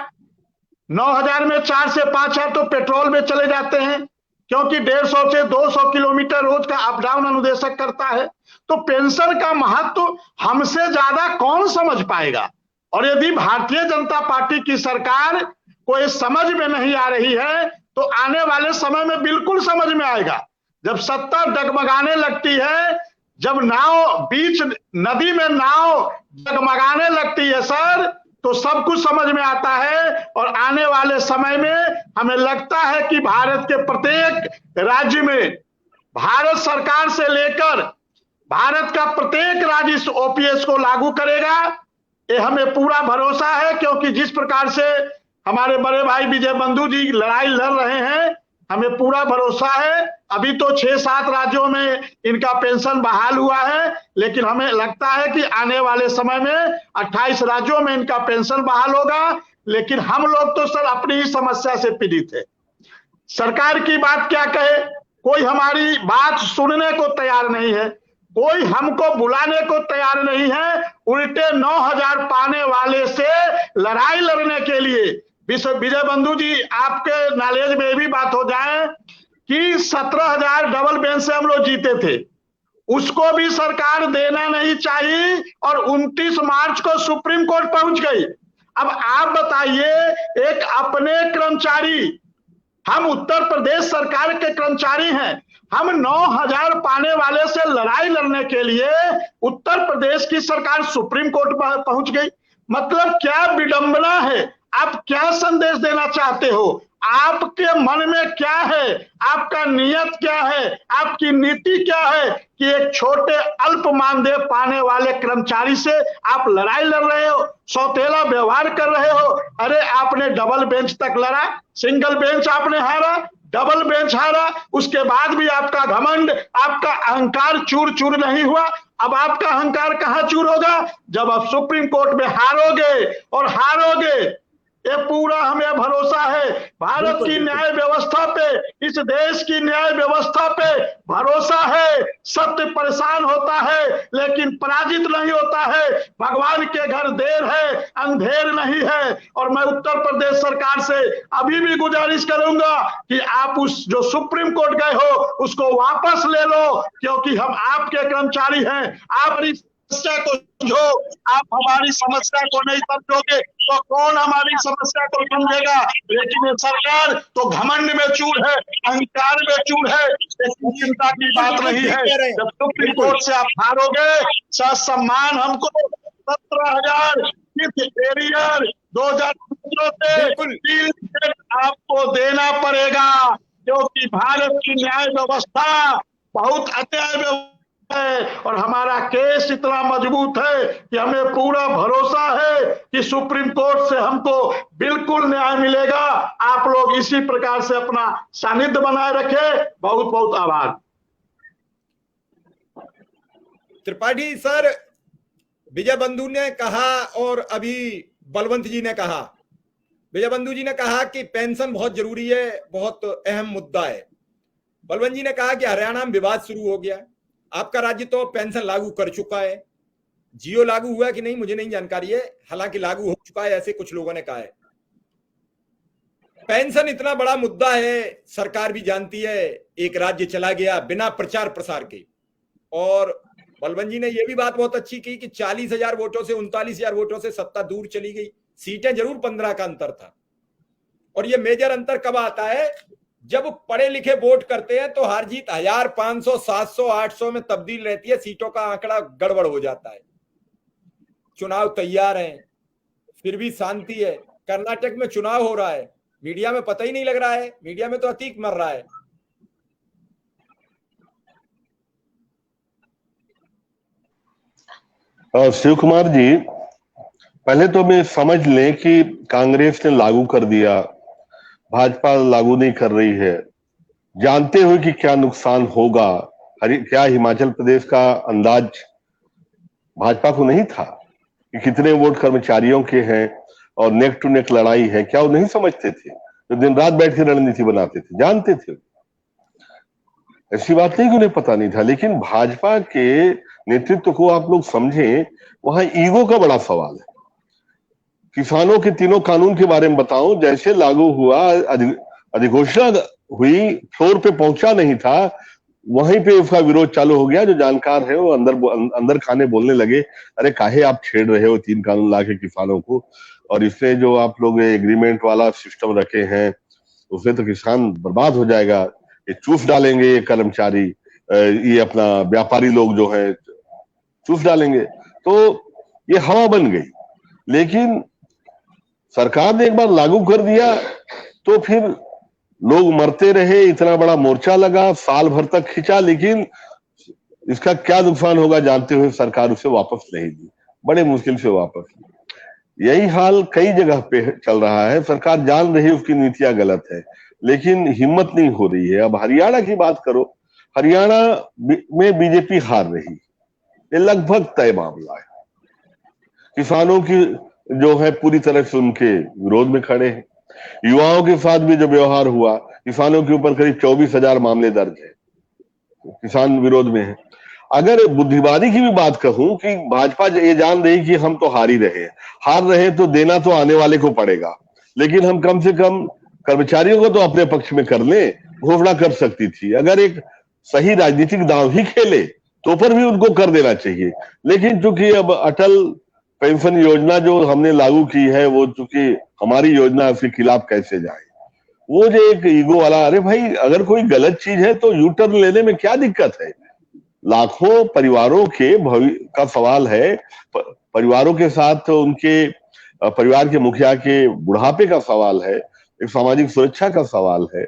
9,000 में 4 से 5,000 तो पेट्रोल में चले जाते हैं, क्योंकि 150 से 200 किलोमीटर रोज का अप डाउन अनुदेशक करता है। तो पेंशन का महत्व हमसे ज्यादा कौन समझ पाएगा? और यदि भारतीय जनता पार्टी की सरकार को ये समझ में नहीं आ रही है, तो आने वाले समय में बिल्कुल समझ में आएगा। जब सत्ता डगमगाने लगती है, जब नाव बीच नदी में नाव डगमगाने लगती है सर, तो सब कुछ समझ में आता है। और आने वाले समय में हमें लगता है कि भारत के प्रत्येक राज्य में, भारत सरकार से लेकर भारत का प्रत्येक राज्य इस ओपीएस को लागू करेगा, ये हमें पूरा भरोसा है। क्योंकि जिस प्रकार से हमारे बड़े भाई विजय बंधु जी लड़ाई लड़ रहे हैं, हमें पूरा भरोसा है। अभी तो 6-7 राज्यों में इनका पेंशन बहाल हुआ है, लेकिन हमें लगता है कि आने वाले समय में 28 राज्यों में इनका पेंशन बहाल होगा। लेकिन हम लोग तो सर अपनी ही समस्या से पीड़ित है। सरकार की बात क्या कहे, कोई हमारी बात सुनने को तैयार नहीं है, कोई हमको बुलाने को तैयार नहीं है। उल्टे 9,000 पाने वाले से लड़ाई लड़ने के लिए, विजय बंधु जी आपके नॉलेज में भी बात हो जाए कि 17,000 डबल बेंच से हम लोग जीते थे, उसको भी सरकार देना नहीं चाहिए, और 29 मार्च को सुप्रीम कोर्ट पहुंच गई। अब आप बताइए, एक अपने कर्मचारी, हम उत्तर प्रदेश सरकार के कर्मचारी हैं, हम 9,000 पाने वाले से लड़ाई लड़ने के लिए उत्तर प्रदेश की सरकार सुप्रीम कोर्ट पहुंच गई। मतलब क्या विडंबना है? आप क्या संदेश देना चाहते हो? आपके मन में क्या है? आपका नियत क्या है? आपकी नीति क्या है कि एक छोटे अल्प मानदेय पाने वाले कर्मचारी से आप लड़ाई लड़ रहे हो, सौतेला व्यवहार कर रहे हो? अरे आपने डबल बेंच तक लड़ा, सिंगल बेंच आपने हारा, डबल बेंच हारा, उसके बाद भी आपका घमंड, आपका अहंकार चूर चूर नहीं हुआ। अब आपका अहंकार कहाँ चूर होगा? जब आप सुप्रीम कोर्ट में हारोगे, और हारोगे। ये पूरा हमें भरोसा है भारत की न्याय व्यवस्था पे, इस देश की न्याय व्यवस्था पे भरोसा है। सत्य परेशान होता है लेकिन पराजित नहीं होता है। भगवान के घर देर है, अंधेर नहीं है। और मैं उत्तर प्रदेश सरकार से अभी भी गुजारिश करूंगा कि आप उस जो सुप्रीम कोर्ट गए हो उसको वापस ले लो, क्योंकि हम आपके कर्मचारी हैं। आप समस्या को जो आप हमारी समस्या को नहीं समझोगे तो कौन हमारी समस्या को समझेगा। लेकिन ये सरकार तो घमंड में चूर है, अहंकार में चूर है। चिंता की बात नहीं है। जब सुप्रीम कोर्ट से आप हारोगे, सम्मान हमको 17,000 एरियर 2017 से आपको देना पड़ेगा, क्योंकि भारत की न्याय व्यवस्था बहुत अन्याय है और हमारा केस इतना मजबूत है कि हमें पूरा भरोसा है कि सुप्रीम कोर्ट से हमको बिल्कुल न्याय मिलेगा। आप लोग इसी प्रकार से अपना सानिध्य बनाए रखें। बहुत बहुत आभार। त्रिपाठी सर, विजय बंधु ने कहा और अभी बलवंत जी ने कहा, विजय बंधु जी ने कहा कि पेंशन बहुत जरूरी है, बहुत अहम मुद्दा है। बलवंत जी ने कहा कि हरियाणा में विवाद शुरू हो गया। आपका राज्य तो पेंशन लागू कर चुका है, जियो लागू हुआ कि नहीं मुझे नहीं जानकारी है, हालांकि लागू हो चुका है ऐसे कुछ लोगों ने कहा है। पेंशन इतना बड़ा मुद्दा है, सरकार भी जानती है, एक राज्य चला गया बिना प्रचार प्रसार के। और बलवंत जी ने यह भी बात बहुत अच्छी की कि 40,000 वोटों से 39,000 वोटों से सत्ता दूर चली गई। सीटें जरूर 15 का अंतर था। और यह मेजर अंतर कब आता है, जब पढ़े लिखे वोट करते हैं तो हार जीत 1000, 500, 700, 800 में तब्दील रहती है, सीटों का आंकड़ा गड़बड़ हो जाता है। चुनाव तैयार है, फिर भी शांति है। कर्नाटक में चुनाव हो रहा है, मीडिया में पता ही नहीं लग रहा है, मीडिया में तो अतीक मर रहा है। शिव कुमार जी, पहले तो मैं समझ लें कि कांग्रेस ने लागू कर दिया, भाजपा लागू नहीं कर रही है, जानते हुए कि क्या नुकसान होगा। क्या हिमाचल प्रदेश का अंदाज भाजपा को नहीं था कि कितने वोट कर्मचारियों के हैं और नेक टू नेक लड़ाई है? क्या वो नहीं समझते थे? जो दिन रात बैठ के रणनीति बनाते थे, जानते थे। ऐसी बात नहीं कि उन्हें पता नहीं था। लेकिन भाजपा के नेतृत्व को आप लोग समझें, वहां ईगो का बड़ा सवाल है। किसानों के तीनों कानून के बारे में बताऊं, जैसे लागू हुआ, अधिघोषणा हुई, फ्लोर पे पहुंचा नहीं था, वहीं पे उसका विरोध चालू हो गया। जो जानकार है वो अंदर खाने बोलने लगे, अरे काहे आप छेड़ रहे हो 3 कानून लाके किसानों को, और इसमें जो आप लोग एग्रीमेंट वाला सिस्टम रखे हैं उसमें तो किसान बर्बाद हो जाएगा, ये चूस डालेंगे, ये कर्मचारी, ये अपना व्यापारी लोग जो है चूस डालेंगे। तो ये हवा बन गई। लेकिन सरकार ने एक बार लागू कर दिया तो फिर लोग मरते रहे, इतना बड़ा मोर्चा लगा, साल भर तक खींचा, लेकिन इसका क्या नुकसान होगा जानते हुए सरकार उसे वापस नहीं दी, बड़े मुश्किल से वापस ली। यही हाल कई जगह पे चल रहा है। सरकार जान रही है उसकी नीतियां गलत है, लेकिन हिम्मत नहीं हो रही है। अब हरियाणा की बात करो, हरियाणा में बीजेपी हार रही, ये लगभग तय मामला है। किसानों की जो है पूरी तरह से उनके विरोध में खड़े हैं। युवाओं के साथ भी जो व्यवहार हुआ, किसानों के ऊपर करीब 24,000 मामले दर्ज है, किसान विरोध में है। अगर बुद्धिवादी की भी बात कहूं कि भाजपा ये जान रही कि हम तो हार रहे तो देना तो आने वाले को पड़ेगा, लेकिन हम कम से कम कर्मचारियों को तो अपने पक्ष में कर ले, घोषणा कर सकती थी। अगर एक सही राजनीतिक दांव ही खेले तो पर भी उनको कर देना चाहिए। लेकिन चूंकि अब अटल पेंशन योजना जो हमने लागू की है, वो चूंकि हमारी योजना, उसके खिलाफ कैसे जाए, वो जो एक ईगो वाला, अरे भाई अगर कोई गलत चीज है तो यू टर्न लेने में क्या दिक्कत है? लाखों परिवारों के भविष्य का सवाल है, परिवारों के साथ उनके परिवार के मुखिया के बुढ़ापे का सवाल है, एक सामाजिक सुरक्षा का सवाल है,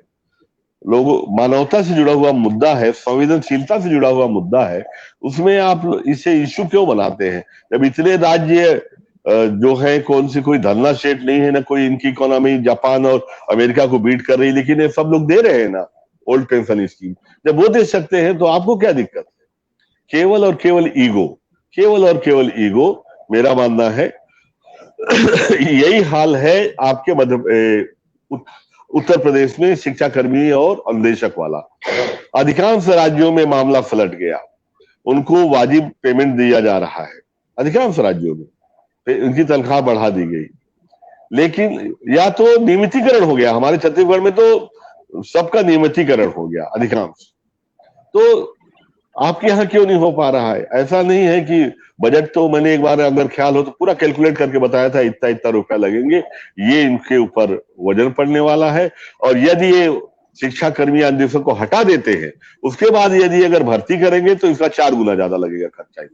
लोगों मानवता से जुड़ा हुआ मुद्दा है, संवेदनशीलता से जुड़ा हुआ मुद्दा है। उसमें आप इसे इश्यू क्यों बनाते हैं? जब इतने राज्य जो है, कौन सी कोई धरना स्टेट नहीं है ना, कोई इनकी इकोनॉमी जापान और अमेरिका को बीट कर रही, लेकिन ये सब लोग दे रहे हैं ना ओल्ड पेंशन स्कीम। जब वो दे सकते हैं तो आपको क्या दिक्कत है? केवल और केवल ईगो, केवल और केवल ईगो, मेरा मानना है। यही हाल है आपके उत्तर प्रदेश में शिक्षा कर्मी और अनुदेशक वाला। अधिकांश राज्यों में मामला पलट गया, उनको वाजिब पेमेंट दिया जा रहा है, अधिकांश राज्यों में उनकी तनख्वाह बढ़ा दी गई, लेकिन या तो नियमितीकरण हो गया। हमारे छत्तीसगढ़ में तो सबका नियमितीकरण हो गया अधिकांश। तो आपके यहाँ क्यों नहीं हो पा रहा है? ऐसा नहीं है कि बजट तो मैंने एक बार अगर ख्याल हो तो पूरा कैलकुलेट करके बताया था, इतना इतना रुपया लगेंगे, ये इनके ऊपर वजन पड़ने वाला है। और यदि ये शिक्षा कर्मी अन्वेषक को हटा देते हैं, उसके बाद यदि अगर भर्ती करेंगे तो इसका 4 गुना ज्यादा लगेगा खर्चा।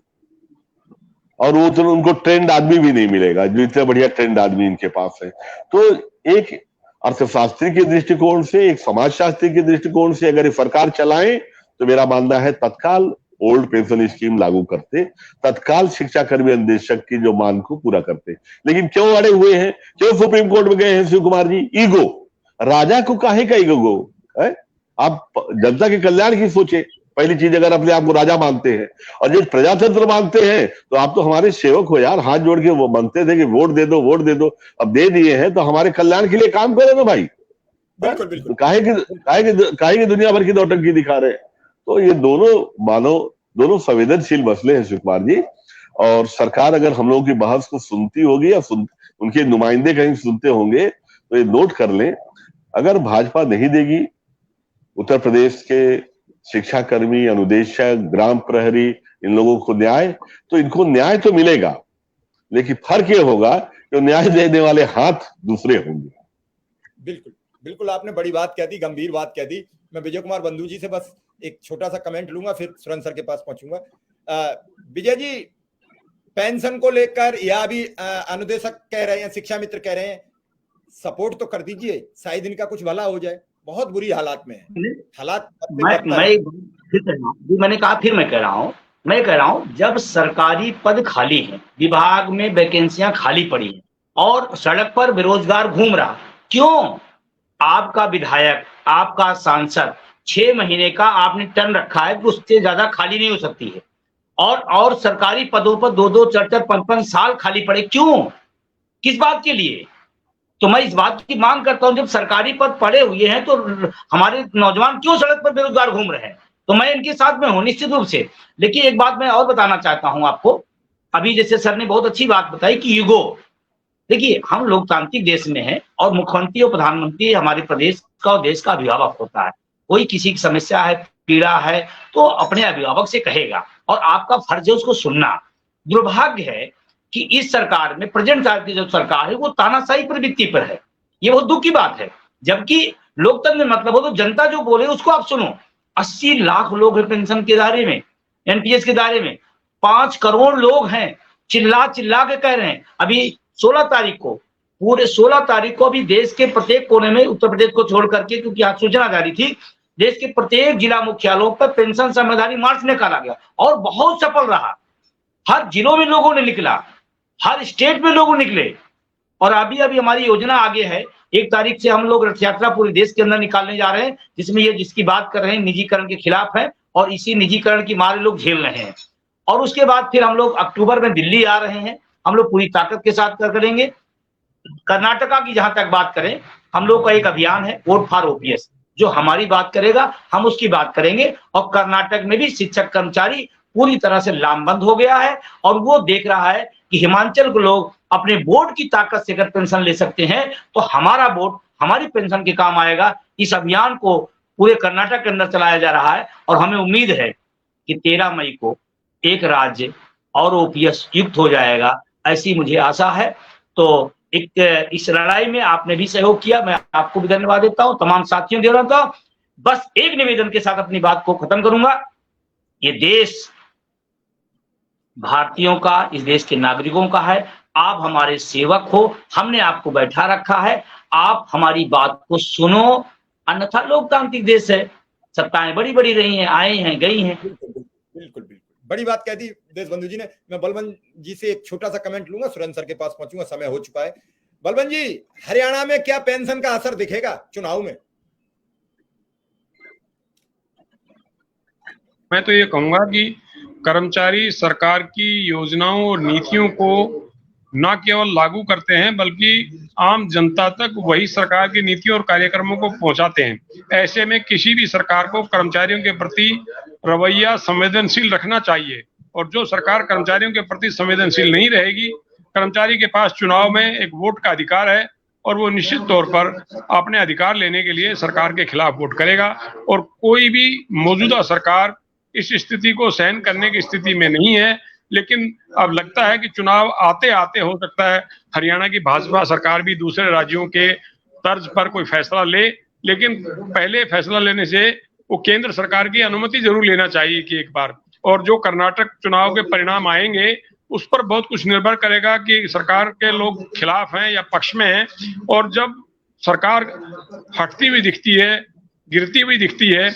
और वो तो उनको ट्रेंड आदमी भी नहीं मिलेगा, जो इतना बढ़िया ट्रेंड आदमी इनके पास है। तो एक अर्थशास्त्री के दृष्टिकोण से, एक समाजशास्त्री के दृष्टिकोण से अगर ये सरकार चलाए तो मेरा मानना है तत्काल ओल्ड पेंशन स्कीम लागू करते, तत्काल शिक्षा कर्मी अन्वेषक की जो मांग को पूरा करते। लेकिन क्यों अड़े हुए हैं, क्यों सुप्रीम कोर्ट में गए हैं शिव कुमार जी? ईगो। राजा को काहे का ईगो है? आप जनता के कल्याण की सोचे। पहली चीज, अगर अपने आप को राजा मानते हैं और जब प्रजातंत्र मानते हैं तो आप तो हमारे सेवक हो यार। हाथ जोड़ के वो मांगते थे कि वोट दे दो, वोट दे दो, अब दे दिए हैं तो हमारे कल्याण के लिए काम करो ना भाई। बिल्कुल बिल्कुल। काहे की दुनिया भर की नौटंकी दिखा रहे हैं? तो ये दोनों संवेदनशील मसले हैं शिव कुमार जी। और सरकार अगर हम लोगों की बहस को सुनती होगी या उनके नुमाइंदे कहीं सुनते होंगे तो ये नोट कर लें, अगर भाजपा नहीं देगी उत्तर प्रदेश के शिक्षा कर्मी, अनुदेशक, ग्राम प्रहरी, इन लोगों को न्याय, तो इनको न्याय तो मिलेगा, लेकिन फर्क ये होगा कि न्याय देने वाले हाथ दूसरे होंगे। बिल्कुल बिल्कुल, आपने बड़ी बात कह दी, गंभीर बात कह दी। मैं विजय कुमार बंधु जी से बस एक छोटा सा कमेंट लूंगा, फिर सुरेंद्र सर के पास पहुंचूंगा। विजय जी, पेंशन को लेकर या भी अनुदेशक कह रहे हैं, शिक्षा मित्र कह रहे हैं, सपोर्ट तो कर दीजिए, शायद इनका कुछ भला हो जाए। बहुत बुरी हालात में है हालात। मैंने कहा, फिर मैं कह रहा हूं जब सरकारी पद खाली है, विभाग में वैकेंसियां खाली पड़ी हैं और सड़क पर बेरोजगार घूम रहा, क्यों? आपका विधायक, आपका सांसद 6 महीने का आपने टर्म रखा है, उससे ज्यादा खाली नहीं हो सकती है। और सरकारी पदों पर 2-2, 4-4, 5-5 साल खाली पड़े, क्यों? किस बात के लिए? तो मैं इस बात की मांग करता हूं, जब सरकारी पद पड़े हुए हैं तो हमारे नौजवान क्यों सड़क पर बेरोजगार घूम रहे हैं? तो मैं इनके साथ में हूं निश्चित रूप से। लेकिन एक बात मैं और बताना चाहता हूं आपको, अभी जैसे सर ने बहुत अच्छी बात बताई कि ईगो। देखिए, हम लोकतांत्रिक देश में हैं और मुख्यमंत्री और प्रधानमंत्री हमारे प्रदेश का और देश का अभिभावक होता है। कोई किसी की समस्या है, पीड़ा है, तो अपने अभिभावक से कहेगा और आपका फर्ज है उसको सुनना। दुर्भाग्य है कि इस सरकार में, प्रेजेंट की जो सरकार है, वो तानाशाही प्रवृत्ति पर है। ये बहुत दुख की बात है। जबकि लोकतंत्र में मतलब हो तो जनता जो बोले उसको आप सुनो। 80 लाख लोग हैं पेंशन के दायरे में, एनपीएस के दायरे में, 5 करोड़ लोग हैं, चिल्ला चिल्ला के कह रहे हैं। अभी 16 तारीख को, पूरे 16 तारीख को अभी देश के प्रत्येक कोने में, उत्तर प्रदेश को छोड़ करके, क्योंकि आज सूचना जारी थी, देश के प्रत्येक जिला मुख्यालयों पर पेंशन समझदारी मार्च निकाला गया और बहुत सफल रहा। हर जिलों में लोगों ने निकला, हर स्टेट में लोग निकले। और अभी हमारी योजना आगे है, 1 तारीख से हम लोग रथ यात्रा पूरे देश के अंदर निकालने जा रहे हैं, जिसमें ये जिसकी बात कर रहे हैं निजीकरण के खिलाफ है और इसी निजीकरण की मार लोग झेल रहे हैं। और उसके बाद फिर हम लोग अक्टूबर में दिल्ली आ रहे हैं, हम लोग पूरी ताकत के साथ करेंगे। कर्नाटका की जहां तक बात करें, हम लोग का एक अभियान है वोट फॉर ओपीएस, जो हमारी बात करेगा हम उसकी बात करेंगे। और कर्नाटक में भी शिक्षक कर्मचारी पूरी तरह से लामबंद हो गया है और वो देख रहा है कि हिमाचल के लोग अपने वोट की ताकत से अगर पेंशन ले सकते हैं तो हमारा वोट हमारी पेंशन के काम आएगा। इस अभियान को पूरे कर्नाटक के अंदर चलाया जा रहा है और हमें उम्मीद है कि 13 मई को एक राज्य और ओपीएस युक्त हो जाएगा, ऐसी मुझे आशा है। तो इस लड़ाई में आपने भी सहयोग किया, मैं आपको भी धन्यवाद देता हूं, तमाम साथियों को देता हूं। बस एक निवेदन के साथ अपनी बात को खत्म करूंगा। ये देश भारतीयों का, इस देश के नागरिकों का है। आप हमारे सेवक हो, हमने आपको बैठा रखा है, आप हमारी बात को सुनो। अन्यथा लोकतांत्रिक देश है, सत्ताएं बड़ी बड़ी रही हैं, आई हैं, गई हैं। बिल्कुल बिल्कुल, बड़ी बात कह दी देश बंधु जी ने। मैं बलवंत जी से एक छोटा सा कमेंट लूंगा, सुरेंद्र सर के पास पहुंचूंगा, समय हो चुका है। बलवंत जी, हरियाणा में क्या पेंशन का असर दिखेगा चुनाव में? मैं तो ये कहूंगा कि कर्मचारी सरकार की योजनाओं और नीतियों को न केवल लागू करते हैं बल्कि आम जनता तक वही सरकार की नीतियों और कार्यक्रमों को पहुंचाते हैं। ऐसे में किसी भी सरकार को कर्मचारियों के प्रति रवैया संवेदनशील रखना चाहिए और जो सरकार कर्मचारियों के प्रति संवेदनशील नहीं रहेगी, कर्मचारी के पास चुनाव में एक वोट का अधिकार है और वो निश्चित तौर पर अपने अधिकार लेने के लिए सरकार के खिलाफ वोट करेगा। और कोई भी मौजूदा सरकार इस स्थिति को सहन करने की स्थिति में नहीं है। लेकिन अब लगता है कि चुनाव आते आते हो सकता है हरियाणा की भाजपा सरकार भी दूसरे राज्यों के तर्ज पर कोई फैसला ले, लेकिन पहले फैसला लेने से वो केंद्र सरकार की अनुमति जरूर लेना चाहिए कि एक बार। और जो कर्नाटक चुनाव के परिणाम आएंगे उस पर बहुत कुछ निर्भर करेगा कि सरकार के लोग खिलाफ हैं या पक्ष में हैं। और जब सरकार हटती हुई दिखती है, गिरती हुई दिखती है,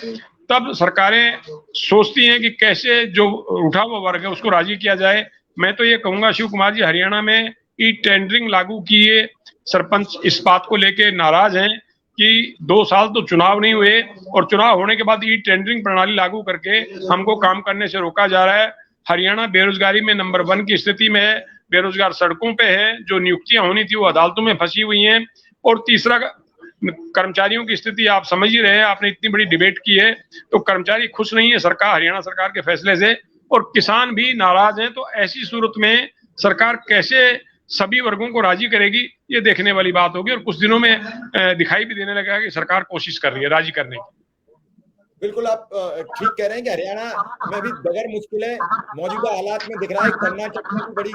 तब सरकारें सोचती हैं कि कैसे जो उठा हुआ वर्ग है उसको राजी किया जाए। मैं तो ये कहूंगा शिव कुमार जी, हरियाणा में ई टेंडरिंग लागू किए, सरपंच इस बात को लेके नाराज हैं कि 2 साल तो चुनाव नहीं हुए और चुनाव होने के बाद ई टेंडरिंग प्रणाली लागू करके हमको काम करने से रोका जा रहा है। हरियाणा बेरोजगारी में नंबर 1 की स्थिति में है, बेरोजगार सड़कों पे है, जो नियुक्तियां होनी थी वो अदालतों में फंसी हुई हैं। और तीसरा, कर्मचारियों की स्थिति आप समझ ही रहे हैं, आपने इतनी बड़ी डिबेट की है, तो कर्मचारी खुश नहीं है सरकार, हरियाणा सरकार के फैसले से, और किसान भी नाराज हैं। तो ऐसी सूरत में सरकार कैसे सभी वर्गों को राजी करेगी, ये देखने वाली बात होगी। और कुछ दिनों में दिखाई भी देने लगेगा कि सरकार कोशिश कर रही है राजी करने की। बिल्कुल आप ठीक कह रहे हैं कि हरियाणा में भी बगैर मुश्किल है मौजूदा हालात में दिख रहा है कर्नाटक में भी बड़ी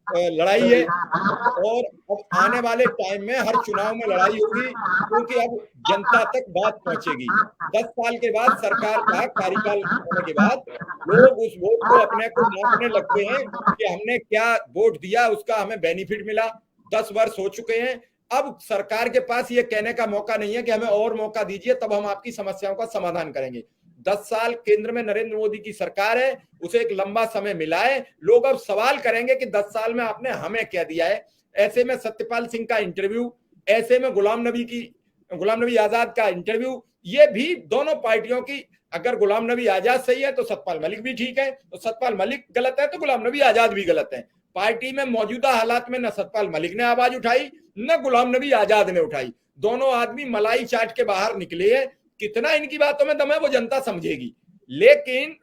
लड़ाई है। और अब आने वाले टाइम में हर चुनाव में लड़ाई होगी, क्योंकि अब जनता तक बात पहुंचेगी। 10 साल के बाद सरकार का कार्यकाल होने के बाद लोग उस वोट को अपने को मापने लगते हैं कि हमने क्या वोट दिया, उसका हमें बेनिफिट मिला। 10 वर्ष हो चुके हैं, अब सरकार के पास ये कहने का मौका नहीं है कि हमें और मौका दीजिए तब हम आपकी समस्याओं का समाधान करेंगे। 10 साल केंद्र में नरेंद्र मोदी की सरकार है, उसे एक लंबा समय मिला है। लोग अब सवाल करेंगे कि 10 साल में आपने हमें क्या दिया है। ऐसे में सत्यपाल सिंह का इंटरव्यू, ऐसे में गुलाम नबी आजाद का इंटरव्यू, ये भी दोनों पार्टियों की, अगर गुलाम नबी आजाद सही है तो सतपाल मलिक भी ठीक है, तो सतपाल मलिक गलत है तो गुलाम नबी आजाद भी गलत है। पार्टी में मौजूदा हालात में न सतपाल मलिक ने आवाज उठाई न गुलाम नबी आजाद ने उठाई। दोनों आदमी मलाई चाट के बाहर निकले हैं। कितना इनकी बातों में दम है वो जनता समझेगी, लेकिन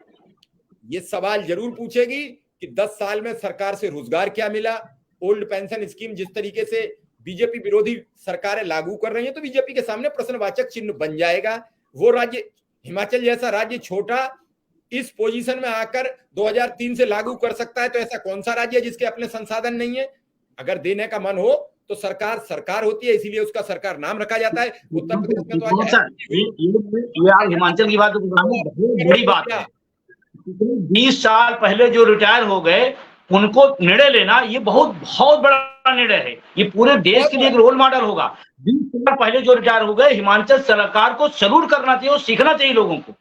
ये सवाल जरूर पूछेगी कि 10 साल में सरकार से रोजगार क्या मिला। ओल्ड पेंशन स्कीम जिस तरीके से बीजेपी विरोधी सरकारें लागू कर रही हैं, तो बीजेपी के सामने प्रश्नवाचक चिन्ह बन जाएगा। वो राज्य, हिमाचल जैसा राज्य छोटा, इस पोजीशन में आकर 2003 से लागू कर सकता है, तो ऐसा कौन सा राज्य है जिसके अपने संसाधन नहीं है। अगर देने का मन हो तो सरकार होती है, इसीलिए उसका सरकार नाम रखा जाता है। उत्तर प्रदेश में तो ये आप हिमाचल की बात तो बहुत बड़ी बात है। 20 साल पहले जो रिटायर हो गए उनको निर्णय लेना, ये बहुत बड़ा निर्णय है। ये पूरे देश के लिए एक रोल मॉडल होगा। 20 साल पहले जो रिटायर हो गए, हिमाचल सरकार को सैल्यूट करना चाहिए और सीखना चाहिए लोगों को।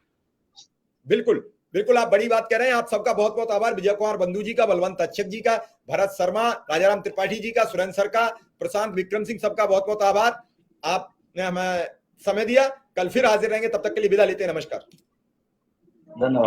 बिल्कुल आप बड़ी बात कह रहे हैं। आप सबका बहुत बहुत आभार, विजय कुमार बंधु जी का, बलवंत अच्छक जी का, भरत शर्मा, राजाराम त्रिपाठी जी का, सुरेंद्र सर का, प्रशांत विक्रम सिंह, सबका बहुत बहुत आभार। आपने हमें समय दिया। कल फिर हाजिर रहेंगे, तब तक के लिए विदा लेते हैं। नमस्कार, धन्यवाद।